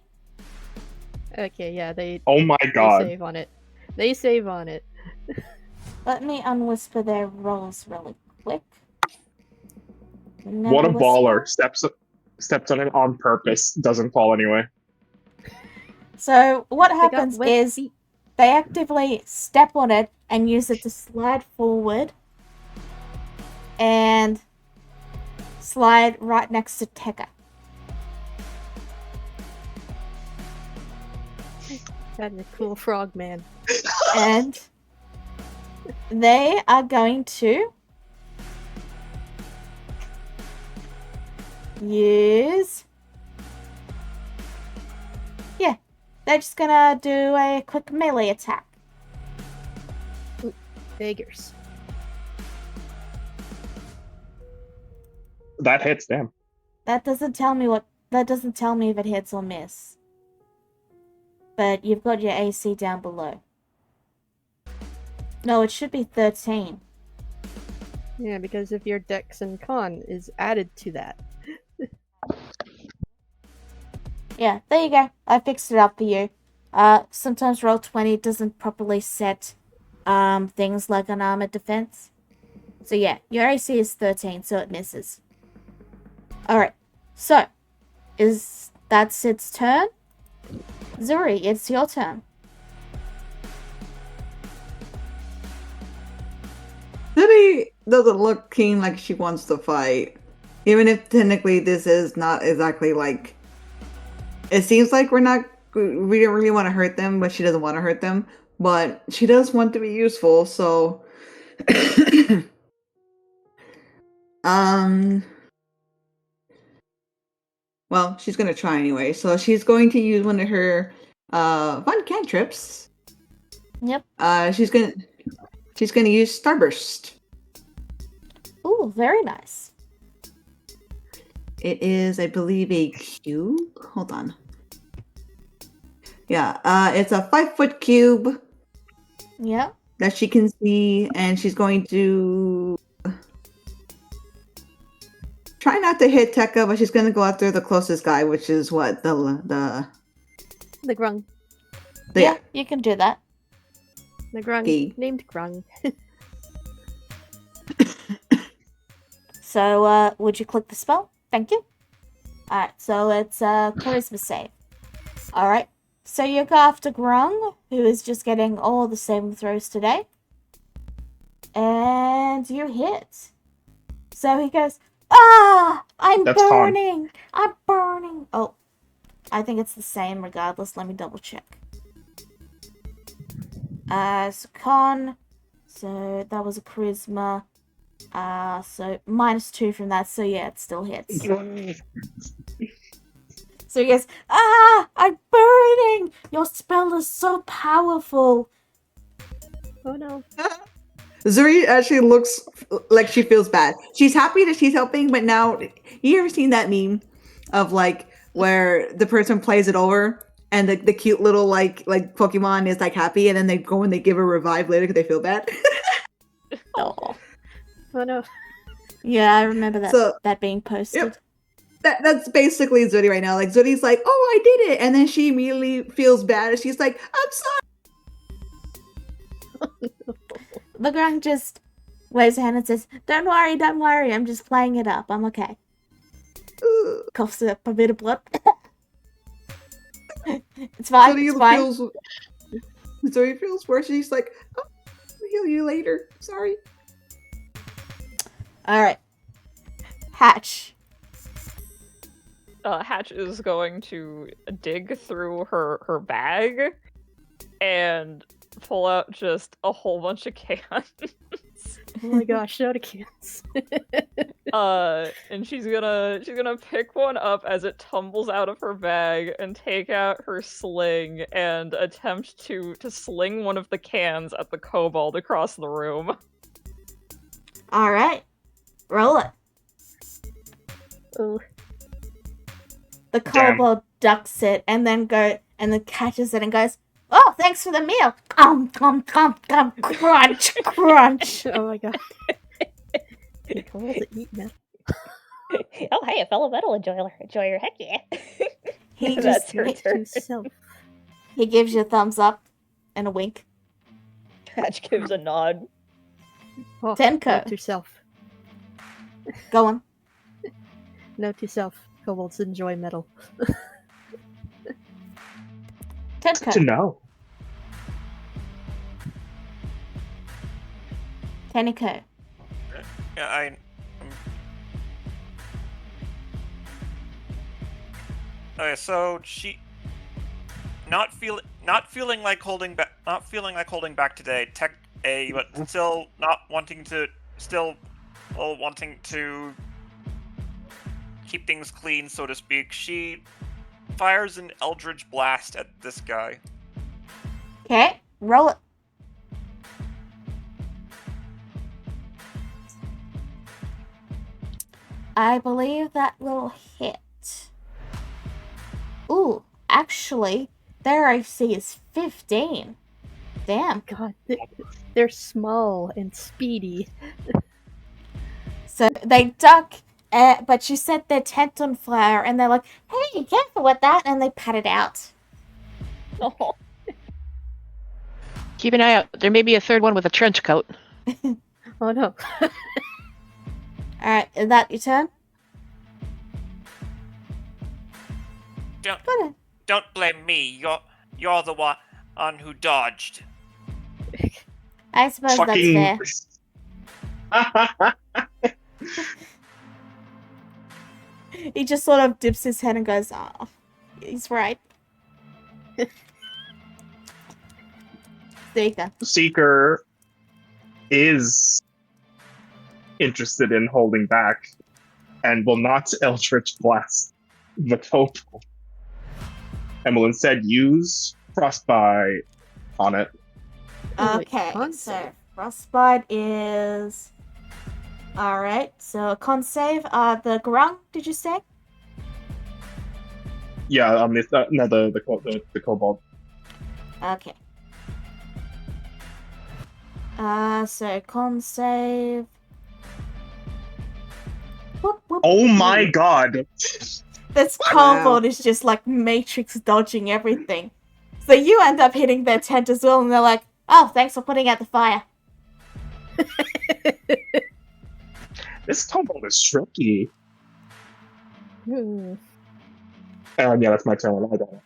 Okay, yeah, they Oh my god. save on it. They save on it. Let me unwhisper their rolls really quick. What a Never baller. whisper. Steps on it on purpose. Doesn't fall anyway. So what They got happens wet is feet. they actively step on it and use it to slide forward and slide right next to Tecka. That's a cool frog man. And they are going to use... Yeah, they're just gonna do a quick melee attack. Beggars. That hits them. That doesn't tell me if it hits or miss. But you've got your AC down below. No, it should be 13. Yeah, because if your Dex and Con is added to that. Yeah, there you go. I fixed it up for you. Sometimes Roll20 doesn't properly set things like an armored defense. So yeah, your AC is 13, so it misses. Alright, so that's its turn? Zuri, it's your turn. Zuri doesn't look keen like she wants to fight. Even if technically this is not exactly like... It seems like we don't really want to hurt them, but she doesn't want to hurt them. But she does want to be useful, so... Well, she's gonna try anyway. So she's going to use one of her fun cantrips. Yep. She's gonna use Starburst. Ooh, very nice. It is, I believe, a cube. Hold on. Yeah, it's a 5-foot cube. Yep. That she can see, and she's going to try not to hit Tecka, but she's going to go after the closest guy, which is what The Grung. Yeah, you can do that. The Grung. Okay. Named Grung. So, would you click the spell? Thank you. Alright, so it's a charisma save. Alright, so you go after Grung, who is just getting all the saving throws today. And you hit. So he goes, "Ah! I'm That's fine. burning! I'm burning!" Oh, I think it's the same regardless. Let me double check. So con. So that was a charisma. So -2 from that. So yeah, it still hits. So he goes, "Ah! I'm burning! Your spell is so powerful!" Oh no. Zuri actually looks like she feels bad. She's happy that she's helping, but now, you ever seen that meme of like where the person plays it over and the cute little like Pokemon is like happy, and then they go and they give a revive later because they feel bad? Oh. Oh no. Yeah, I remember that So- that being posted. Yep. That's basically Zuri right now. Like Zuri's like, "Oh, I did it," and then she immediately feels bad. And she's like, "I'm sorry." The Grung just waves a hand and says, don't worry, I'm just playing it up, I'm okay. Coughs up a bit of blood. It's fine, it's fine. Zuri feels worse. She's like, "Oh, I'll heal you later. Sorry." Alright. Hatch. Hatch is going to dig through her bag and pull out just a whole bunch of cans. Oh my gosh, soda cans. And she's gonna pick one up as it tumbles out of her bag and take out her sling and attempt to sling one of the cans at the kobold across the room. Alright. Roll it. Oh. The kobold ducks it and then catches it and goes, oh, thanks for the meal. Crunch, crunch. Oh my god. The kobolds eat metal. Oh, hey, a fellow metal enjoyer, heck yeah. He That's just her turn. he gives you a thumbs up and a wink. Hatch gives a nod. Oh, Tenko. note to self. Go on. Note to self. Kobolds enjoy metal. Tenko. To know. Tenko. Yeah, okay, so she not feeling like holding back today. But still wanting to keep things clean, so to speak. She fires an eldritch blast at this guy. Okay, roll it. I believe that will hit. Ooh, actually, their AC is 15. Damn. God, they're small and speedy. So they duck, but you set their tent on fire, and they're like, hey, careful with that, and they pat it out. Oh. Keep an eye out. There may be a third one with a trench coat. Oh no. Alright, is that your turn? Don't blame me. You're the one who dodged. I suppose that's fair. He just sort of dips his head and goes, oh, he's right. Seeker is interested in holding back and will not Eldritch Blast the kobold, and will instead use Frostbite on it. Okay, so Frostbite is... Alright, so con save. The Grung, did you say? Yeah, the kobold. Okay. So con save. Whoop, whoop, Oh whoop. my god! This kobold is just like Matrix dodging everything. So you end up hitting their tent as well, and they're like, oh, thanks for putting out the fire. This kobold is tricky. Hmm. Yeah, that's my turn. I don't know.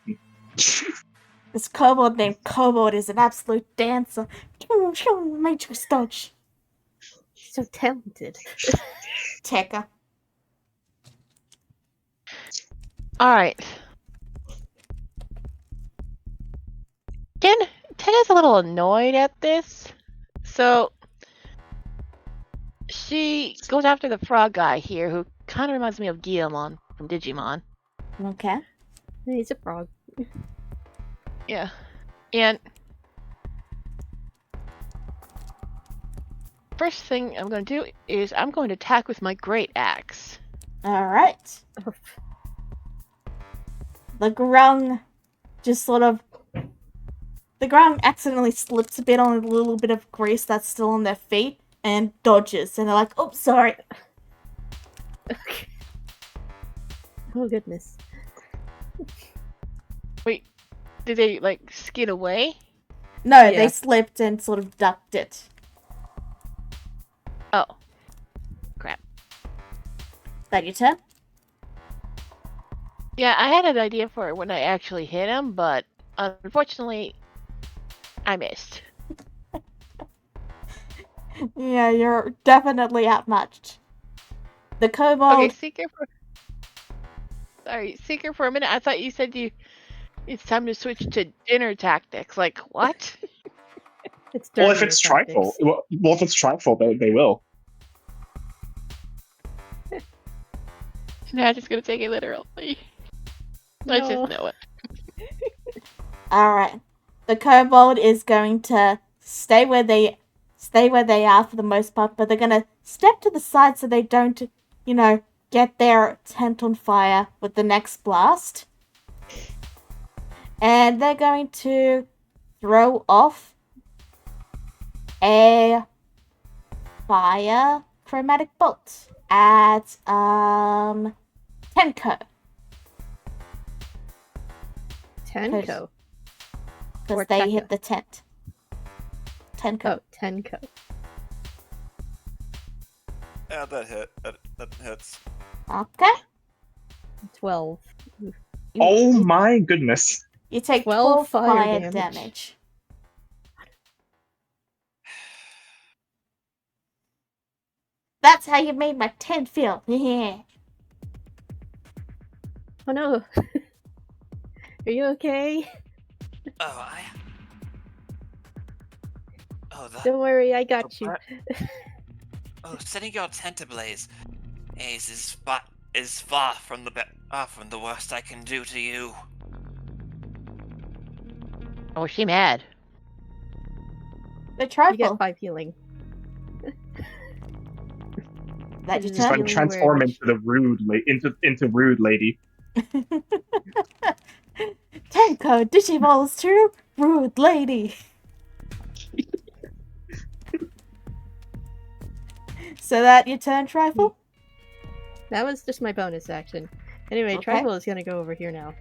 This kobold named Kobold is an absolute dancer. Matrix dodge. So talented. Tecka. Alright. Tenna's a little annoyed at this, so she goes after the frog guy here, who kind of reminds me of Guillemon from Digimon. Okay. He's a frog. Yeah. And first thing I'm going to do is I'm going to attack with my great axe. Alright. The Grung just sort of... The Grung accidentally slips a bit on a little bit of grease that's still on their feet and dodges. And they're like, oh, sorry. Oh goodness. Wait, did they like skid away? No, Yeah. they slipped and sort of ducked it. Oh, crap. That your turn? Yeah, I had an idea for it when I actually hit him, but unfortunately, I missed. Yeah, you're definitely outmatched. The kobold. Okay, Seeker for a minute. I thought you said it's time to switch to dinner tactics. Like what? It's Well, dirty if it's tactics. trifle, well, if it's trifle, they will. Now I'm just gonna take it literally. I No. just know it. Alright. The kobold is going to stay where they are for the most part, but they're gonna step to the side so they don't, get their tent on fire with the next blast. And they're going to throw off a fire chromatic bolt at Tenko. Tenko. Because Or they Tecka. hit the tent. Tenko. Oh, Tenko. Yeah, that hit. That hits. Okay. 12. Oh my goodness! You take 12 12 fire fire damage. That's how you made my tent feel. Yeah. Oh no. Are you okay? Oh, that. Don't worry, I got you. Oh, setting your tent ablaze is far from the worst I can do to you. Oh, she mad. The You trifle. get 5 healing. That your Just Just turn? like transform Language. into the into rude lady. Tenko Digivolves to Rude Lady. So that your turn, Trifle? That was just my bonus action. Anyway, Okay. Trifle is gonna go over here now.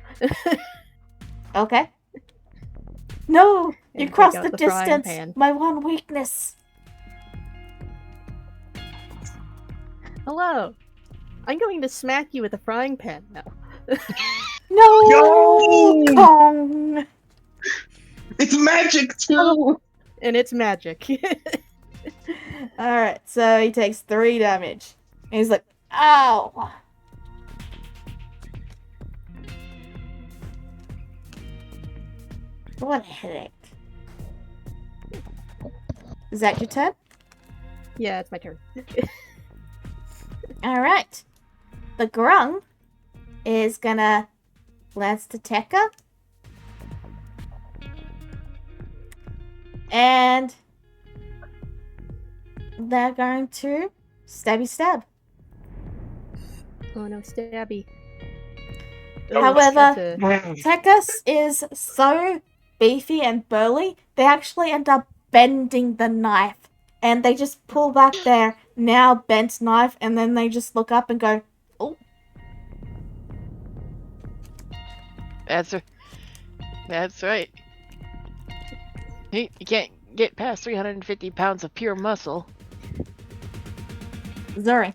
Okay. No! You And take crossed out the the frying distance! pan. My one weakness! Hello! I'm going to smack you with a frying pan now. No! Yo! Kong! It's magic too. And it's magic. Alright, so he takes 3 damage. And he's like, ow! What a headache. Is that your turn? Yeah, it's my turn. Alright. The grung is gonna glance to Tecka. And they're going to stabby stab. Oh no, stabby. However, That's Tecka is so beefy and burly, they actually end up bending the knife. And they just pull back their now bent knife, and then they just look up and go, oh. That's right. You can't get past 350 pounds of pure muscle. Zuri.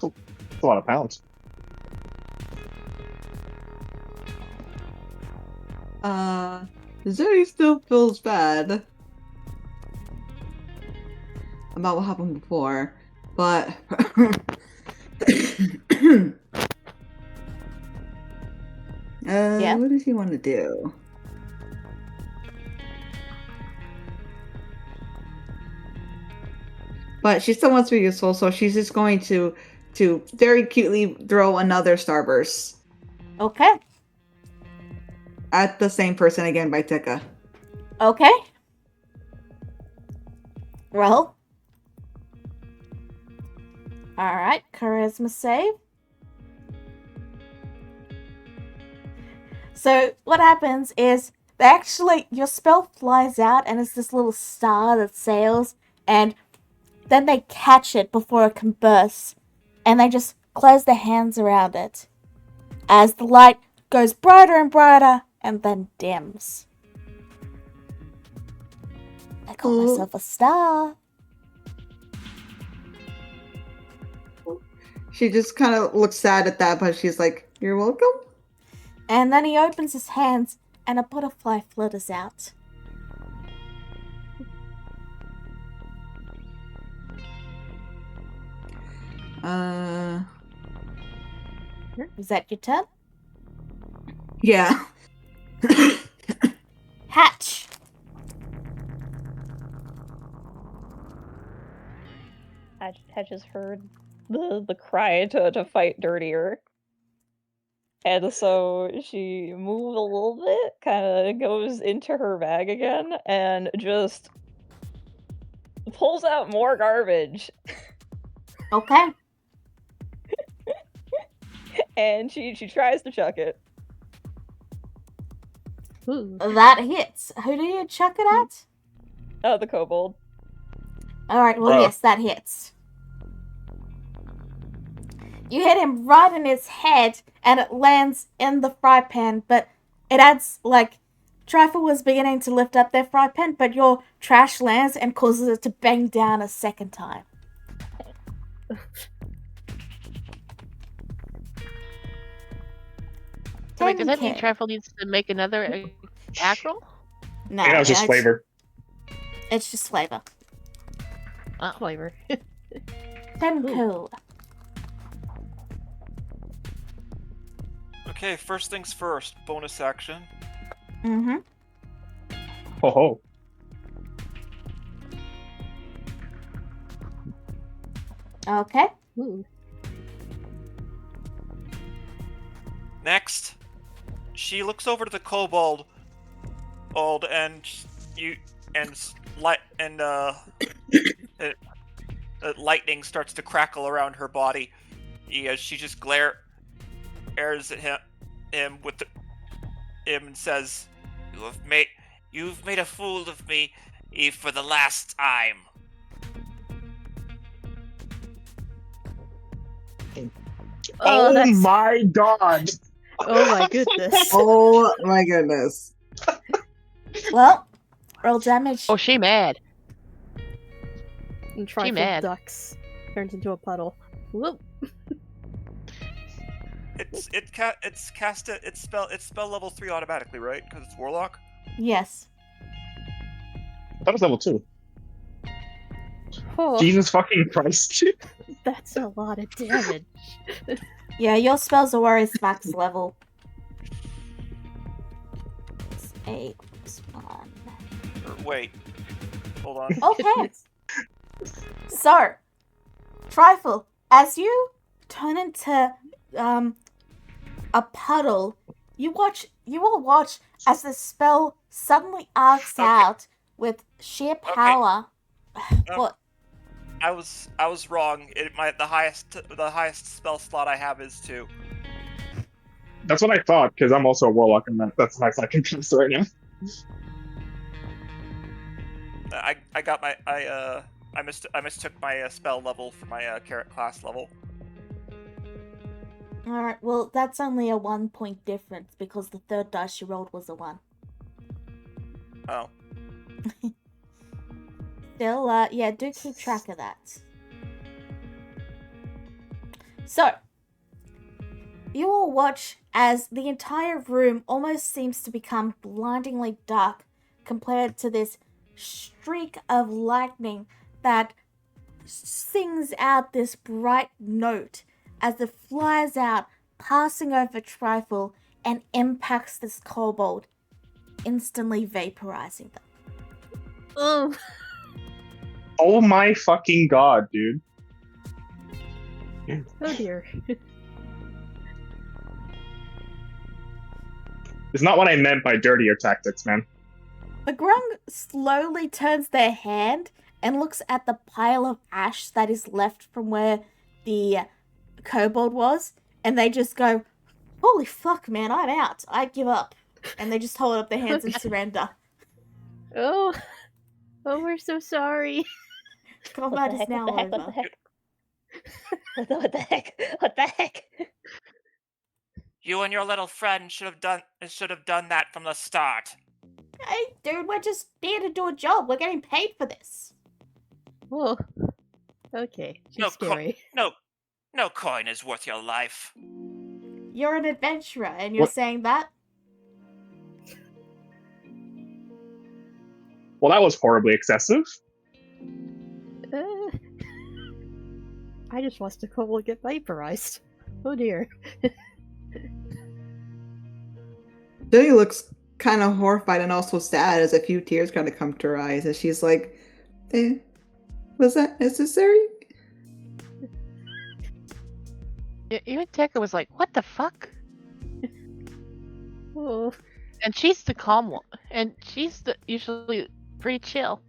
That's a lot of pounds. Zuri still feels bad about what happened before, but Yeah? what does he want to do? But she still wants to be useful, so she's just going to very cutely throw another starburst Okay. at the same person again by Tecka. Okay. Roll. Alright, charisma save. So, what happens is, your spell flies out and it's this little star that sails, and then they catch it before it can burst, and they just close their hands around it. as the light goes brighter and brighter and then dims. I got Ooh. myself a star. She just kind of looks sad at that, but she's like, "You're welcome." And then he opens his hands and a butterfly flutters out. Is that your turn? Yeah. Hatch! Hatch has heard the cry to fight dirtier. And so she moves a little bit, kind of goes into her bag again, and just pulls out more garbage. Okay. And she tries to chuck it. Ooh. That hits. Who do you chuck it at? Oh, the kobold. Alright, well, Bruh. yes, that hits. You hit him right in his head, and it lands in the fry pan, but it adds, like, Trifle was beginning to lift up their fry pan, but your trash lands and causes it to bang down a second time. So wait, does that mean 10K. Trifle needs to make another attack roll? No, I think that was just flavor. It's just flavor. Oh. Flavor. Tenko. Okay, first things first. Bonus action. Mm-hmm. Ho ho. Okay. Ooh. Next, she looks over to the kobold, and lightning starts to crackle around her body. As she just glares at him and says, "You've made a fool of me for the last time." Oh that's- my god! Oh my goodness. Oh my goodness. Well, roll damage. Oh, she mad. And Trifle mad. ducks. Turns into a puddle. Whoop. It's spell level 3 automatically, right? Because it's warlock. Yes. That was level 2. Oh, Jesus fucking Christ. that's a lot of damage. Yeah, your spells are always max level. It's 8 plus 1. Wait, hold on. Okay. So, Trifle, as you turn into a puddle, you all watch as the spell suddenly arcs Okay. out with sheer power. What? I was wrong. The highest spell slot I have is 2. That's what I thought, because I'm also a warlock, and that's nice I can cast right now. I got my I mistook my spell level for my carrot class level. Alright, well, that's only a 1 point difference because the third dice you rolled was a 1. Oh. Still, yeah, do keep track of that. So, you all watch as the entire room almost seems to become blindingly dark compared to this streak of lightning that sings out this bright note as it flies out, passing over Trifle and impacts this kobold, instantly vaporizing them. Oh. Oh my fucking god, dude. Oh dear. It's not what I meant by dirtier tactics, man. The grung slowly turns their hand and looks at the pile of ash that is left from where the kobold was, and they just go, "Holy fuck, man, I'm out. I give up." And they just hold up their hands and surrender. Oh. Oh, we're so sorry. Combat is now over. What the heck? What the heck? You and your little friend should have done that from the start. Hey, dude, we're just here to do a job. We're getting paid for this. Whoa. Okay, No she's scary. No coin is worth your life. You're an adventurer, and you're What? saying that? Well, that was horribly excessive. I just watched the kobold get vaporized. Oh dear. Lily looks kind of horrified and also sad as a few tears kind of come to her eyes as she's like, was that necessary? Even Tecka was like, what the fuck? Oh. And she's the calm one. And she's usually pretty chill.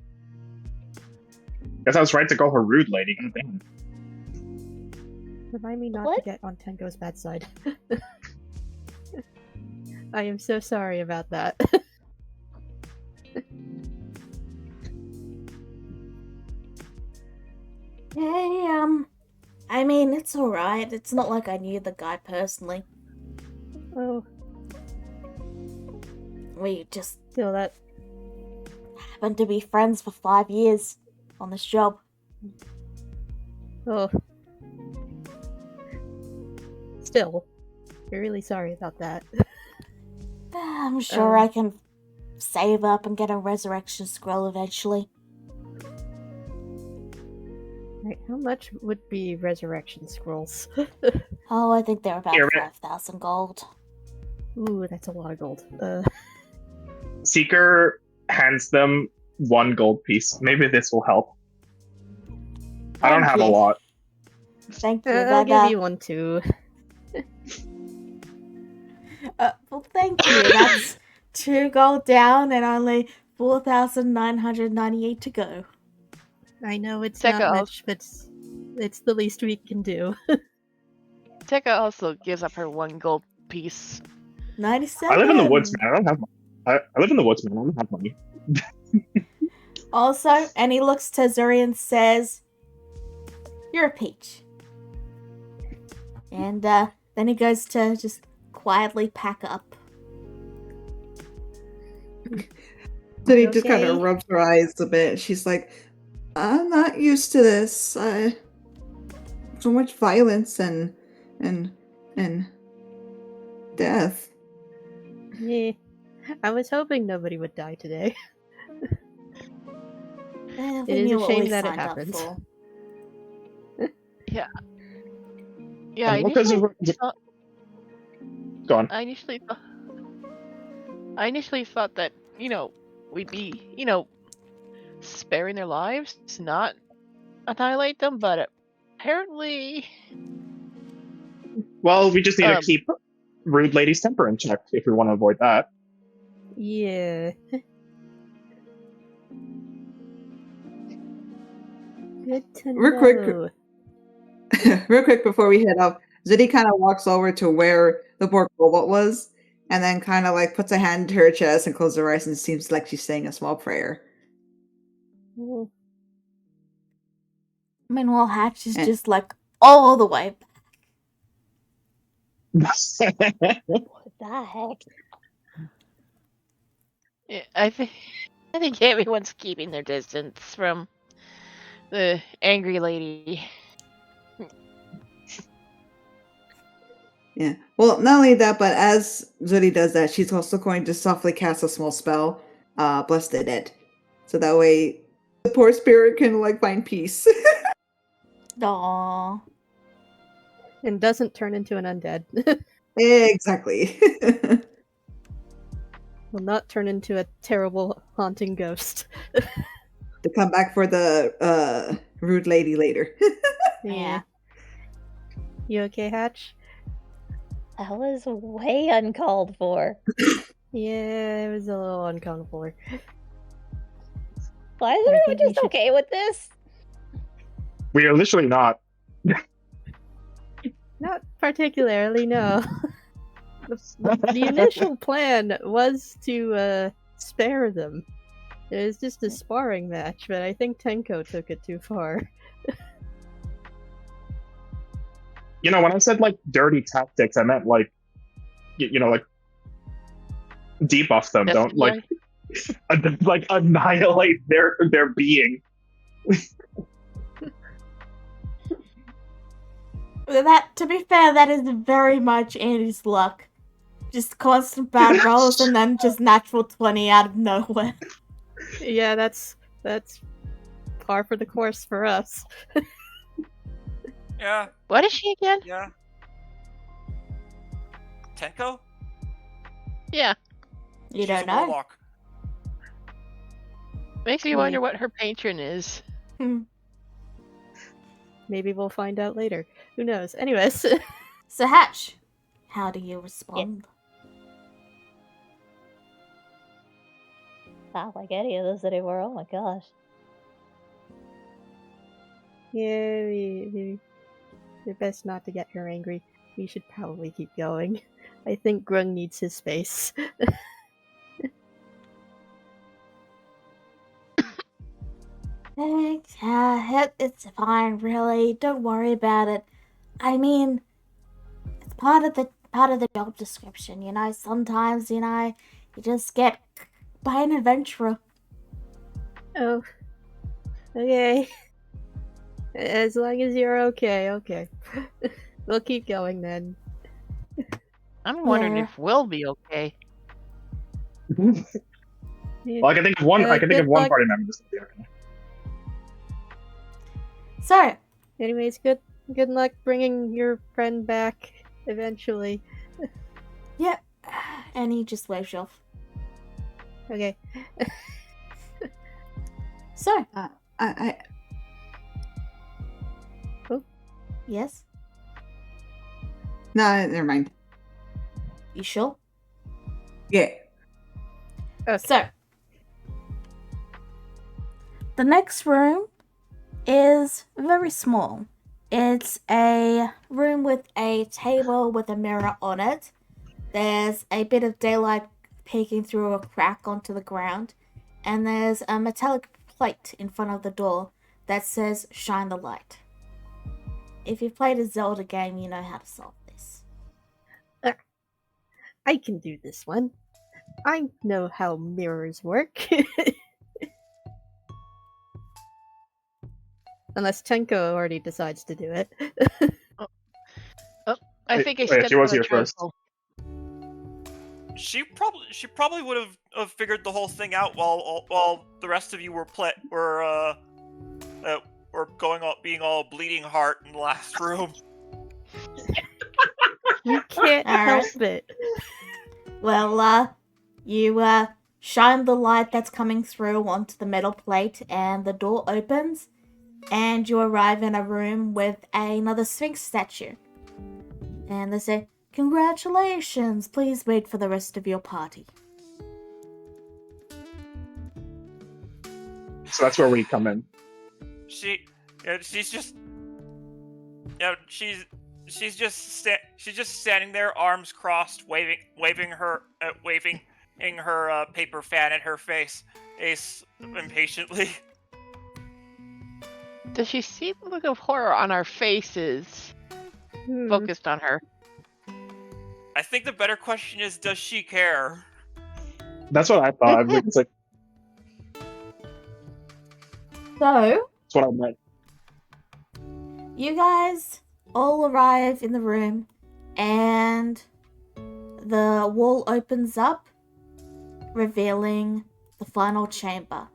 Guess I was right to call her rude lady. God damn. Remind me not to What? get on Tenko's bad side. I am so sorry about that. Hey, I mean, it's alright. It's not like I knew the guy personally. Oh, We just still that. happened to be friends for 5 years on this job. Oh. Still, we're really sorry about that. I'm sure I can save up and get a resurrection scroll eventually. Right, how much would be resurrection scrolls? Oh, I think they're about Here, 5,000 gold. Ooh, that's a lot of gold. Seeker hands them 1 gold piece. Maybe this will help. I don't have a lot. Thank you. I'll but, give you one too. well, thank you. That's 2 gold down and only 4,998 to go. I know it's Tecka not much, but it's the least we can do. Tecka also gives up her 1 gold piece. 97. I live in the woods, man. I don't have money. I live in the woods, man. I don't have money. Also, and he looks to Zuriel and says, "You're a peach." And then he goes to just quietly pack up. Then he just kind of Okay. rubs her eyes a bit. She's like, I'm not used to this. So much violence and death. Yeah. I was hoping nobody would die today. We It is knew a what shame we that it signed up happens. for. Yeah, And because Go on. I initially thought that, we'd be, sparing their lives to not annihilate them, but apparently... Well, we just need to Um, keep rude lady's temper in check if we want to avoid that. Yeah. Good to Real quick. know. Real quick before we head off, Ziddy kind of walks over to where the poor kobold was, and then kind of like puts a hand to her chest and closes her eyes, and seems like she's saying a small prayer. Oh, Meanwhile, Hatch is Eh. just like all the way back. What the heck? Yeah, I think everyone's keeping their distance from the angry lady. Yeah. Well, not only that, but as Zuri does that, she's also going to softly cast a small spell, Bless the Dead. So that way the poor spirit can like find peace. Aww. and doesn't turn into an undead. Exactly. Will not turn into a terrible haunting ghost. To come back for the rude lady later. Yeah. You okay, Hatch? That was way uncalled for. Yeah, it was a little uncalled for. Why is I everyone think we just should- okay with this? We are literally not. Not particularly, no. The initial plan was to spare them. It was just a sparring match, but I think Tenko took it too far. When I said like dirty tactics, I meant like like debuff them. Yes, Don't like annihilate their being. That, to be fair, that is very much Andy's luck. Just constant bad rolls and then just natural 20 out of nowhere. Yeah, that's par for the course for us. Yeah, What is she again? yeah. Tenko? You Yeah, She's don't a know. warlock. makes me wonder what her patron is. Maybe we'll find out later. Who knows? Anyways. So, Hatch, how do you respond? Not like any of this anymore. Oh my gosh. Yeah, you're best not to get her angry. We should probably keep going. I think Grung needs his space. It's fine, really. Don't worry about it. I mean, it's part of the job description, you know. Sometimes, you just get by an adventurer. Oh. Okay. As long as you're okay. We'll keep going then. I'm wondering Yeah. if we'll be okay. Well, I can think of one. I can think of good one luck. party member that's gonna be okay. So, Anyways, good luck bringing your friend back eventually. yeah, and he just waves you off. Okay. So, I yes, no, never mind. you sure? Yeah. So, the next room is very small. It's a room with a table with a mirror on it. There's a bit of daylight peeking through a crack onto the ground, and there's a metallic plate in front of the door that says "Shine the light." If you've played a Zelda game, you know how to solve this. I can do this one. I know how mirrors work. Unless Tenko already decides to do it. I think I Oh, yeah, stepped she was on a here first. triangle. She probably would have figured the whole thing out while the rest of you were being all bleeding heart in the last room. We can't Alright. help it. Well, you shine the light that's coming through onto the metal plate, and the door opens, and you arrive in a room with another Sphinx statue. And they say, "Congratulations, please wait for the rest of your party." So that's where we come in. She's just standing there, arms crossed, waving her paper fan at her face, impatiently. Does she see the look of horror on our faces focused on her? I think the better question is, does she care? That's what I thought. It's like So, that's what I meant. you guys all arrive in the room, and the wall opens up, revealing the final chamber,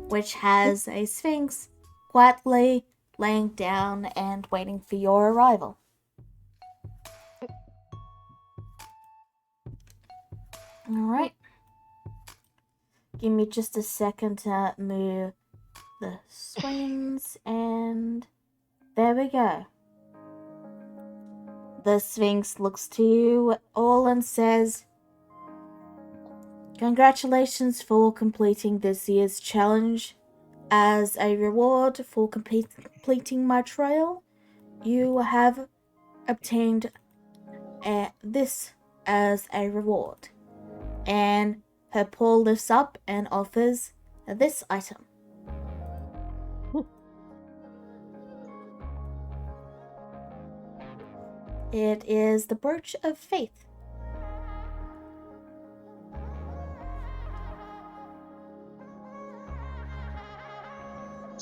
which has a Sphinx quietly laying down and waiting for your arrival. Alright. Give me just a second to move the screens, and there we go. The Sphinx looks to you all and says, "Congratulations for completing this year's challenge. As a reward for completing my trial, you have obtained this as a reward." And her paw lifts up and offers this item. It is the Brooch of Faith.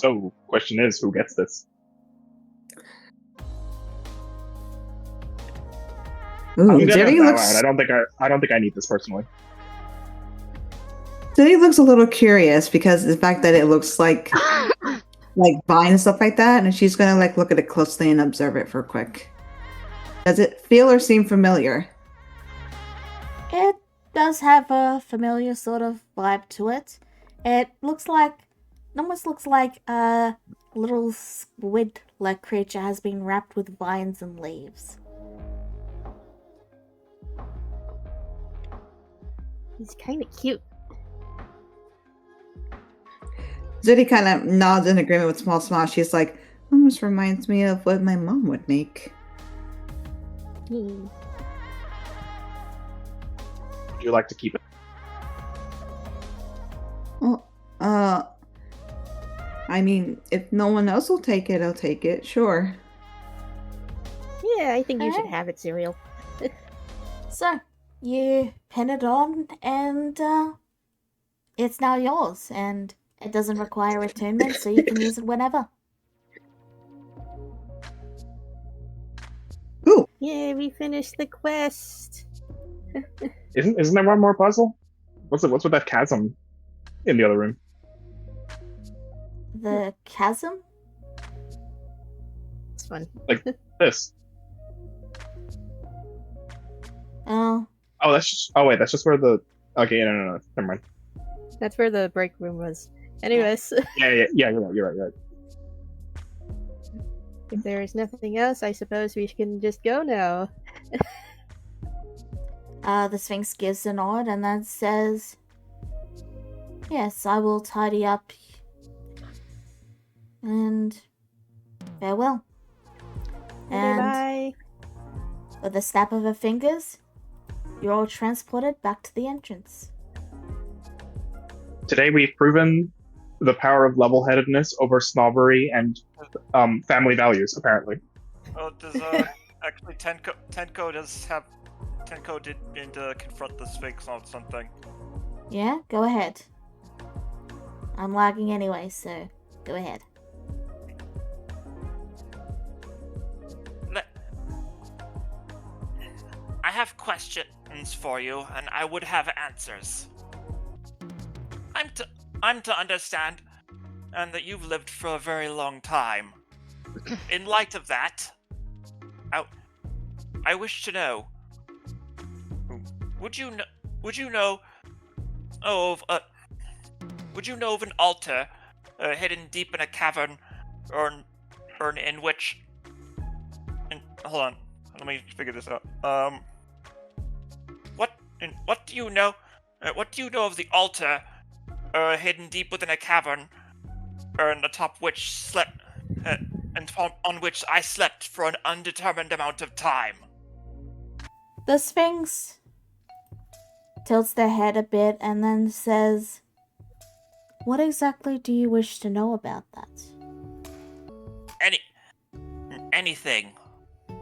So, question is, who gets this? Ooh, I'm gonna Zuri bow looks. out. I don't think I need this personally. Zuri looks a little curious because the fact that it looks like vine and stuff like that, and she's gonna look at it closely and observe it for quick. Does it feel or seem familiar? It does have a familiar sort of vibe to it. It almost looks like a little squid-like creature has been wrapped with vines and leaves. He's kind of cute. Zuri kind of nods in agreement with small smile. She's like, almost reminds me of what my mom would make. Hmm. Would you like to keep it? Well, I mean, if no one else will take it, I'll take it. Sure. Yeah, I think you should Alright. have it, Zuriel. So, you pin it on, and it's now yours, and it doesn't require attunement, so you can use it whenever. Ooh, Yeah, we finished the quest. Isn't there one more puzzle? What's with that chasm in the other room? The chasm? It's fun. This. Oh, Oh, that's just where the. Okay, no, never mind. That's where the break room was. Anyways, Yeah, you're right. if there is nothing else, I suppose we can just go now. the Sphinx gives a nod and then says, "Yes, I will tidy up. And farewell." And Bye. with a snap of her fingers, you're all transported back to the entrance. Today we've proven the power of level-headedness over snobbery and family values. Apparently, Oh, does actually Tenko did confront the Sphinx on something. Yeah, go ahead. I'm lagging anyway, so go ahead. I have questions for you, and I would have answers. I'm to understand, and that you've lived for a very long time. In light of that, I wish to know. Would you know of an altar hidden deep in a cavern, or in which? Hold on, let me figure this out. What do you know? What do you know of the altar hidden deep within a cavern, on the top which slept, and on which I slept for an undetermined amount of time? The Sphinx tilts their head a bit and then says, "What exactly do you wish to know about that?" Anything.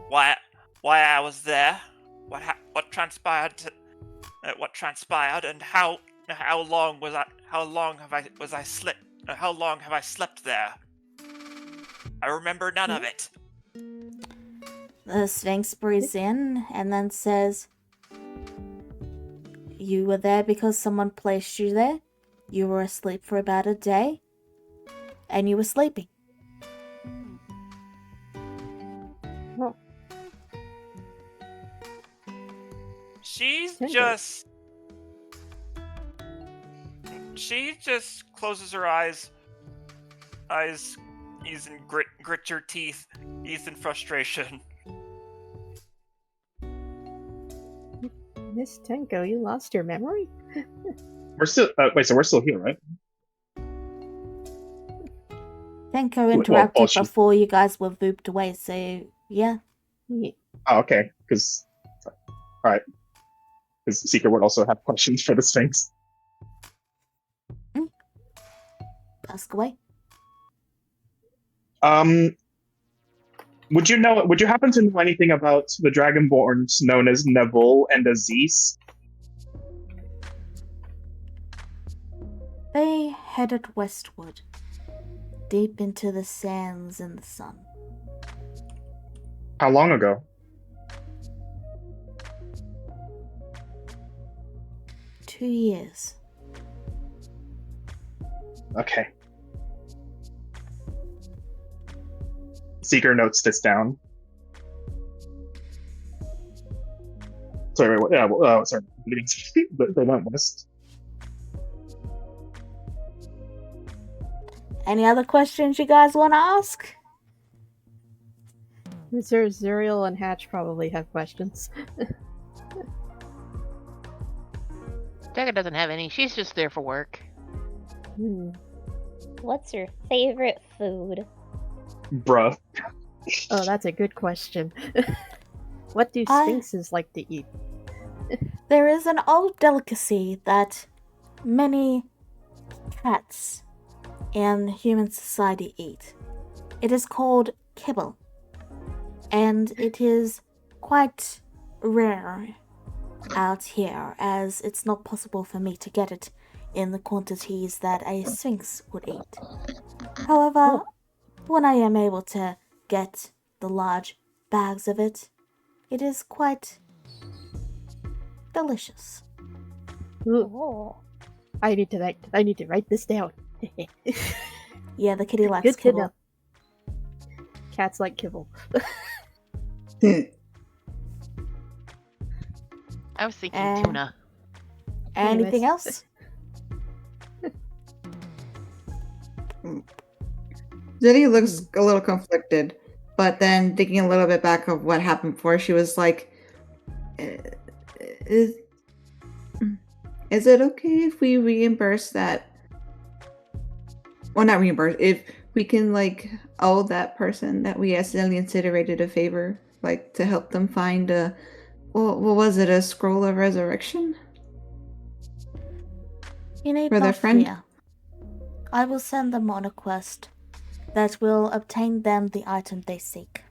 Why I was there? What transpired? What transpired, and how long have I slept there? I remember none of it. The Sphinx breathes in and then says, "You were there because someone placed you there. You were asleep for about a day, and you were sleeping." She just closes her eyes, ease and grit your teeth, ease in frustration. Miss Tenko, you lost your memory? we're still so we're still here, right? Tenko interrupted well, she's- before you guys were vooped away, so yeah. Oh, okay. Because all right. Because Seeker would also have questions for the Sphinx. Ask away. Would you happen to know anything about the Dragonborns known as Nevul and Aziz? They headed westward, deep into the sands in the sun. How long ago? Two years. Okay. Seeker notes this down. Sorry, wait, yeah, sorry. They went west. Any other questions you guys want to ask? Sir Zuriel and Hatch probably have questions. Tecka doesn't have any. She's just there for work. What's your favorite food? Bruh. Oh, that's a good question. What do I- sphinxes like to eat? There is an old delicacy that many cats in human society eat. It is called kibble, and it is quite rare out here, as it's not possible for me to get it in the quantities that a sphinx would eat. However, when I am able to get the large bags of it, it is quite delicious. Ooh, Oh. I need to write this down. Yeah, the kitty likes Good to kibble. know. Cats like kibble. I was thinking Uh, tuna. Anything Anyways. else? Ziddy looks a little conflicted, but then thinking a little bit back of what happened before, she was like, "Is it okay if we reimburse that? Well, not reimburse. If we can like owe that person that we accidentally incinerated a favor, like to help them find a what was it? A scroll of resurrection? You need For their not friend? fear. I will send them on a quest that will obtain them the item they seek.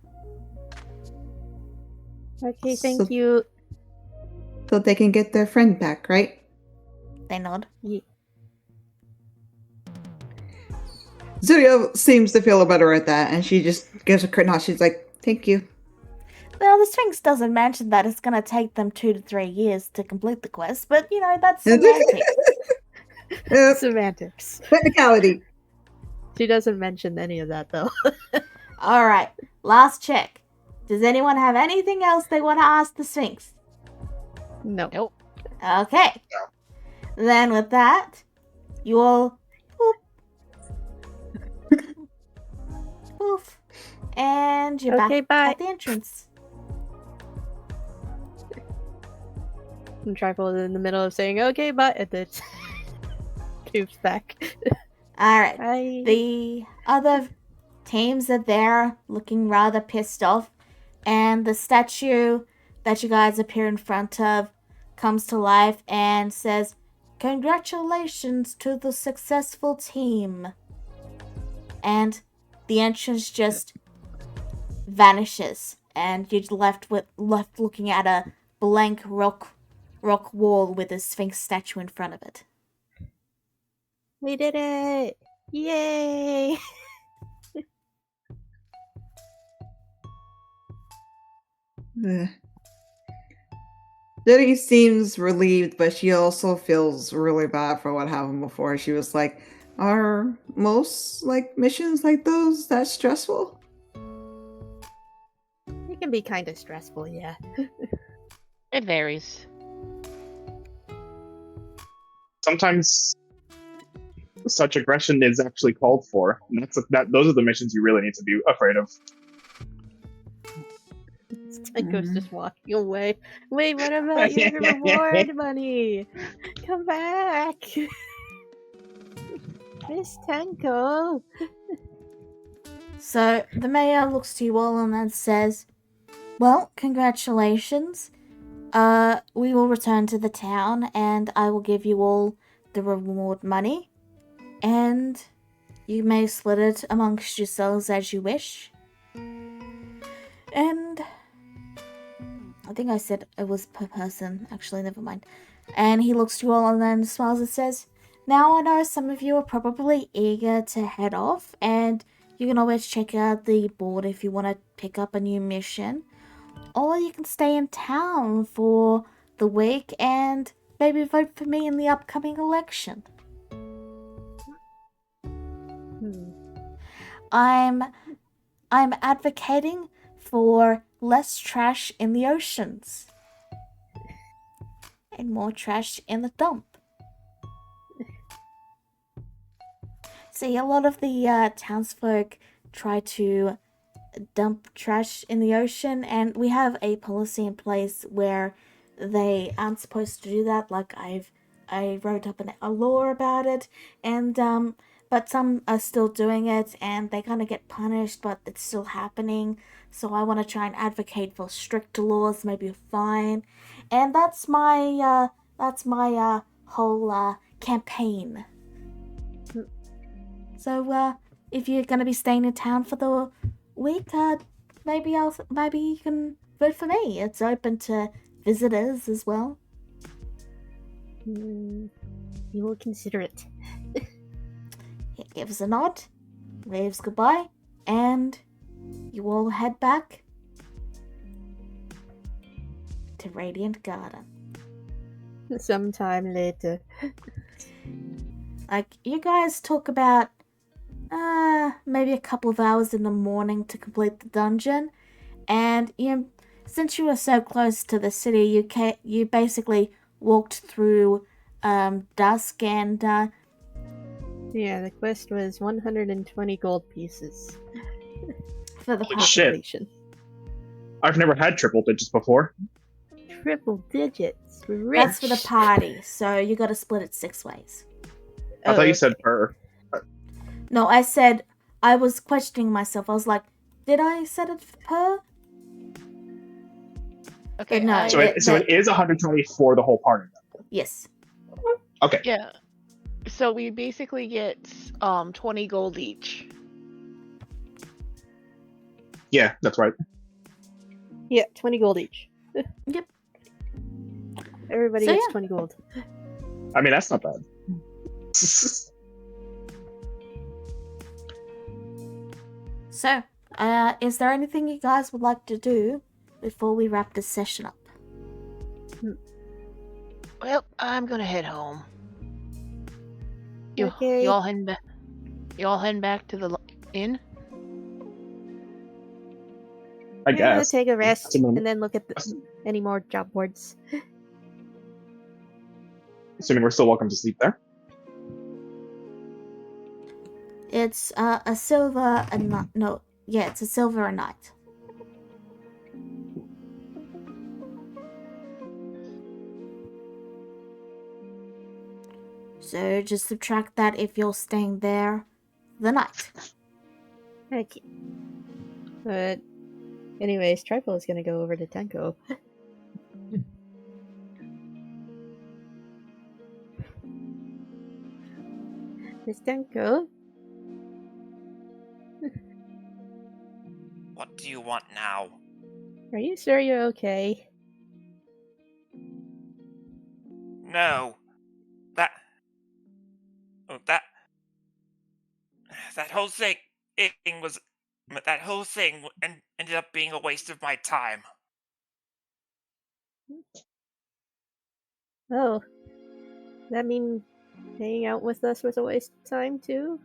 Okay, So- thank you. So they can get their friend back, right?" They nod. Zuriel seems to feel better at that, and she just gives a quick nod. She's like, "Thank you." Well, the Sphinx doesn't mention that it's going to take them 2 to 3 years to complete the quest, but you know, that's semantics. Semantics. Technicality. She doesn't mention any of that though. Alright, last check. Does anyone have anything else they want to ask the Sphinx? No. Nope. Okay. Then with that, you all poof, and you're Okay, back bye. at the entrance. And Trifle is in the middle of saying okay, but and then poops back. Alright, Bye. the other teams are there looking rather pissed off, and the statue that you guys appear in front of comes to life and says, "Congratulations to the successful team." And the entrance just vanishes, and you're left looking at a blank rock wall with a Sphinx statue in front of it. We did it! Yay! Ziddy seems relieved, but she also feels really bad for what happened before. She was like, "Are most like missions like those that stressful?" It can be kind of stressful, yeah. It varies. Sometimes such aggression is actually called for. And those are the missions you really need to be afraid of. Tenko's just walking away. Wait, what about your reward money? Come back! Miss Tenko! So the mayor looks to you all and then says, "Well, congratulations. We will return to the town and I will give you all the reward money. And you may split it amongst yourselves as you wish." And I think I said it was per person. Actually, never mind. And he looks to you all and then smiles and says, Now I know some of you are probably eager to head off, and you can always check out the board if you want to pick up a new mission. Or you can stay in town for the week and maybe vote for me in the upcoming election. I'm advocating for less trash in the oceans and more trash in the dump. See, a lot of the townsfolk try to dump trash in the ocean, and we have a policy in place where they aren't supposed to do that. Like I wrote up a law about it, and but some are still doing it, and they kind of get punished, but it's still happening. So I want to try and advocate for stricter laws, maybe a fine, and that's my whole campaign. So if you're gonna be staying in town for the week, maybe you can vote for me. It's open to visitors as well. We will consider it. He gives a nod, waves goodbye, and you all head back to Radiant Garden. Sometime later. Like, you guys talk about maybe a couple of hours in the morning to complete the dungeon, and since you were so close to the city, you basically walked through dusk, and Yeah, the quest was 120 gold pieces for the Holy party. shit. completion. I've never had triple digits before. Triple digits. That's for the party, so you got to split it 6 ways. I thought you said per. No, I was questioning myself. I was like, did I set it per? Okay, No, So it is 120 for the whole party. Yes. Okay. yeah. So we basically get 20 gold each. Yeah, that's right. Yeah, 20 gold each. Yep. Everybody So, gets yeah. 20 gold. I mean, that's not bad. So, is there anything you guys would like to do before we wrap this session up? Well, I'm gonna head home. Okay. You all heading back? You all heading back to the inn? I guess. Take a rest Assuming- and then look at any more job boards. Assuming we're still welcome to sleep there. It's a silver a night. No, yeah, it's a silver a night. So just subtract that if you're staying there the night. Okay. But anyways, Triple is gonna go over to Tenko. Miss Tenko, What do you want now? are you sure you're okay? No. That whole thing ended up being a waste of my time. Oh, that mean hanging out with us was a waste of time too?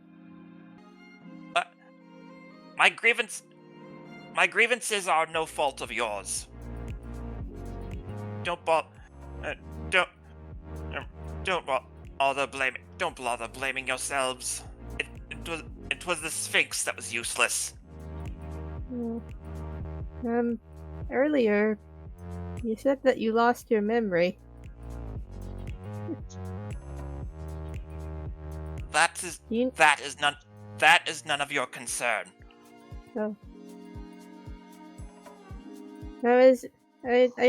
My grievances are no fault of yours. Don't bother blaming yourselves. It was the Sphinx that was useless. Earlier, you said that you lost your memory. That is none of your concern. Oh. I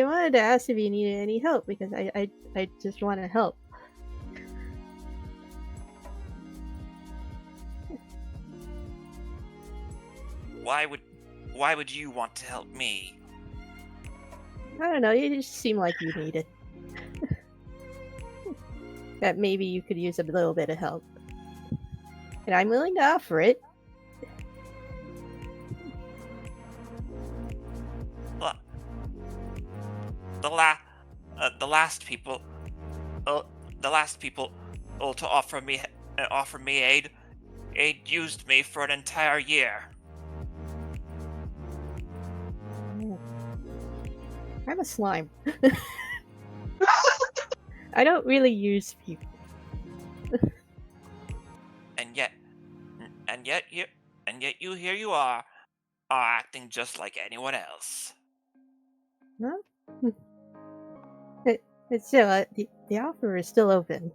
wanted to ask if you needed any help because I just want to help. Why would you want to help me? I don't know, you just seem like you need it. that maybe you could use a little bit of help. And I'm willing to offer it. The last people to offer me aid used me for an entire year. I'm a slime. I don't really use people. And yet you here you are acting just like anyone else. Huh? It's still, the offer is still open.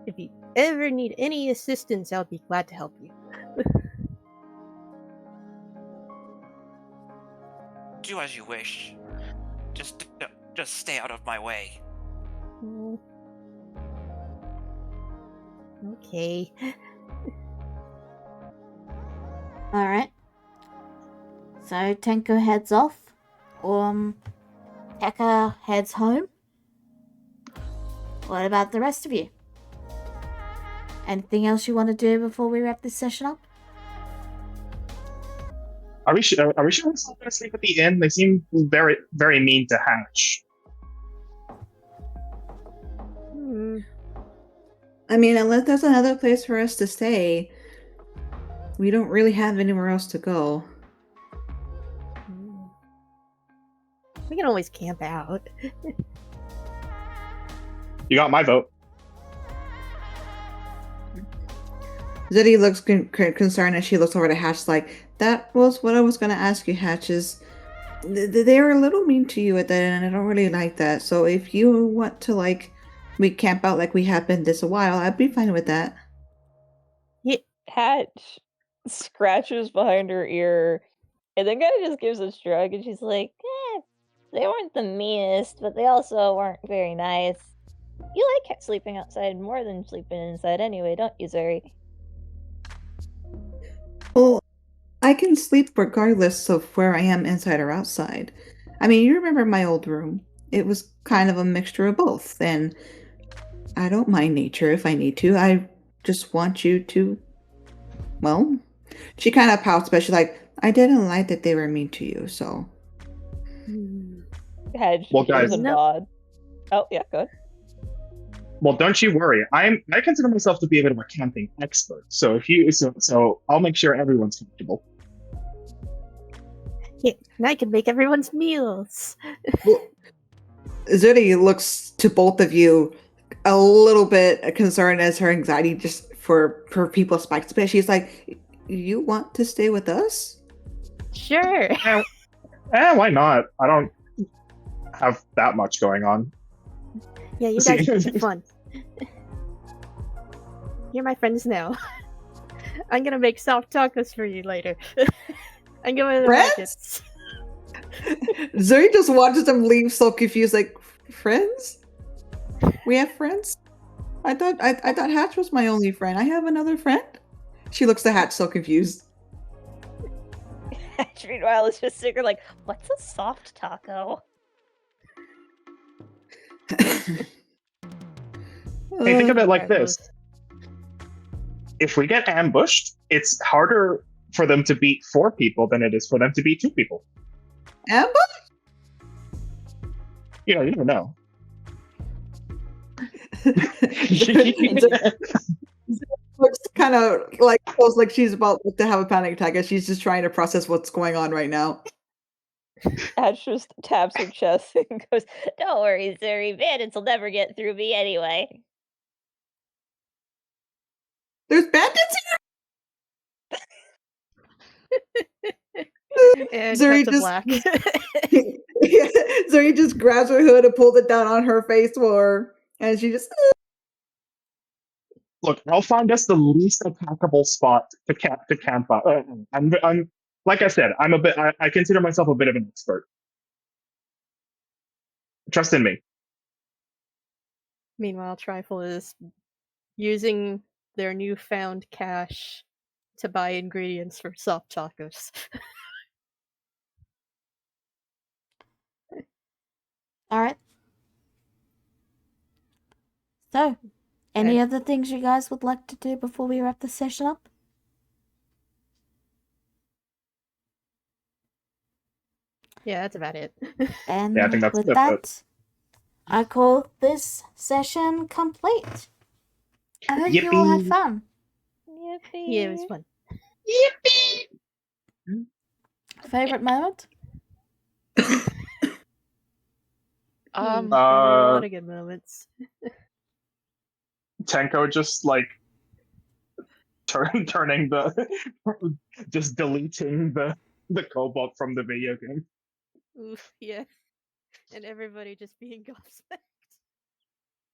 If you ever need any assistance, I'll be glad to help you. Do as you wish. Just stay out of my way. Okay. Alright. So Tenko heads off. Tecka heads home. What about the rest of you? Anything else you want to do before we wrap this session up? Are we sure we're still going to sleep at the inn? They seem very, very mean to Hatch. I mean, unless there's another place for us to stay, we don't really have anywhere else to go. We can always camp out. You got my vote. Zeddy looks concerned as she looks over to Hatch like, that was what I was going to ask you, Hatches. They were a little mean to you at that, and I don't really like that. So if you want to, like, we camp out like we have been this a while, I'd be fine with that. Hatch scratches behind her ear and then kind of just gives a shrug, and she's like, they weren't the meanest, but they also weren't very nice. You like sleeping outside more than sleeping inside anyway, don't you, Zuri? Well, I can sleep regardless of where I am, inside or outside. I mean, you remember my old room. It was kind of a mixture of both, and I don't mind nature if I need to. I just want you to... Well, she kind of pouts, but she's like, I didn't like that they were mean to you, so... Hedge Well, guys- gives a nod. Oh, yeah, go ahead. Well, don't you worry. I consider myself to be a bit of a camping expert. So if you so I'll make sure everyone's comfortable. Yeah, and I can make everyone's meals. Well, Zuri looks to both of you a little bit concerned as her anxiety just for people spikes. But she's like, you want to stay with us? Sure. Why not? I don't have that much going on. Yeah, you guys have fun. You're my friends now. I'm gonna make soft tacos for you later. I'm going to the Friends? markets. Zuri just watches them leave so confused, like, friends? We have friends? I thought Hatch was my only friend. I have another friend? She looks to Hatch so confused. Hatch, meanwhile, is just sitting there like, what's a soft taco? Hey, think of it like this. If we get ambushed, it's harder for them to beat 4 people than it is for them to beat 2 people. Ambush? You never know. Looks kind of like feels like she's about to have a panic attack as she's just trying to process what's going on right now. Hatch just taps her chest and goes, don't worry, Zuri, bandits will never get through me anyway. There's bandits And Zuri cut to just- black. here! Zuri just grabs her hood and pulls it down on her face for her, and she just... Look, I'll find us the least attackable spot to camp out. I'm like I said, I consider myself a bit of an expert. Trust in me. Meanwhile, Trifle is using their newfound cash to buy ingredients for soft tacos. Alright. So, Any other things you guys would like to do before we wrap the session up? Yeah, that's about it. And Yeah, I think with that's that, I call this session complete. I hope you all had Yippee. fun. Yippee. Yeah, it was fun. Favorite moment? There were a Uh, lot of good moments. Tenko just like turning the just deleting the kobold from the video game. Oof, yeah. And everybody just being gobsmacked.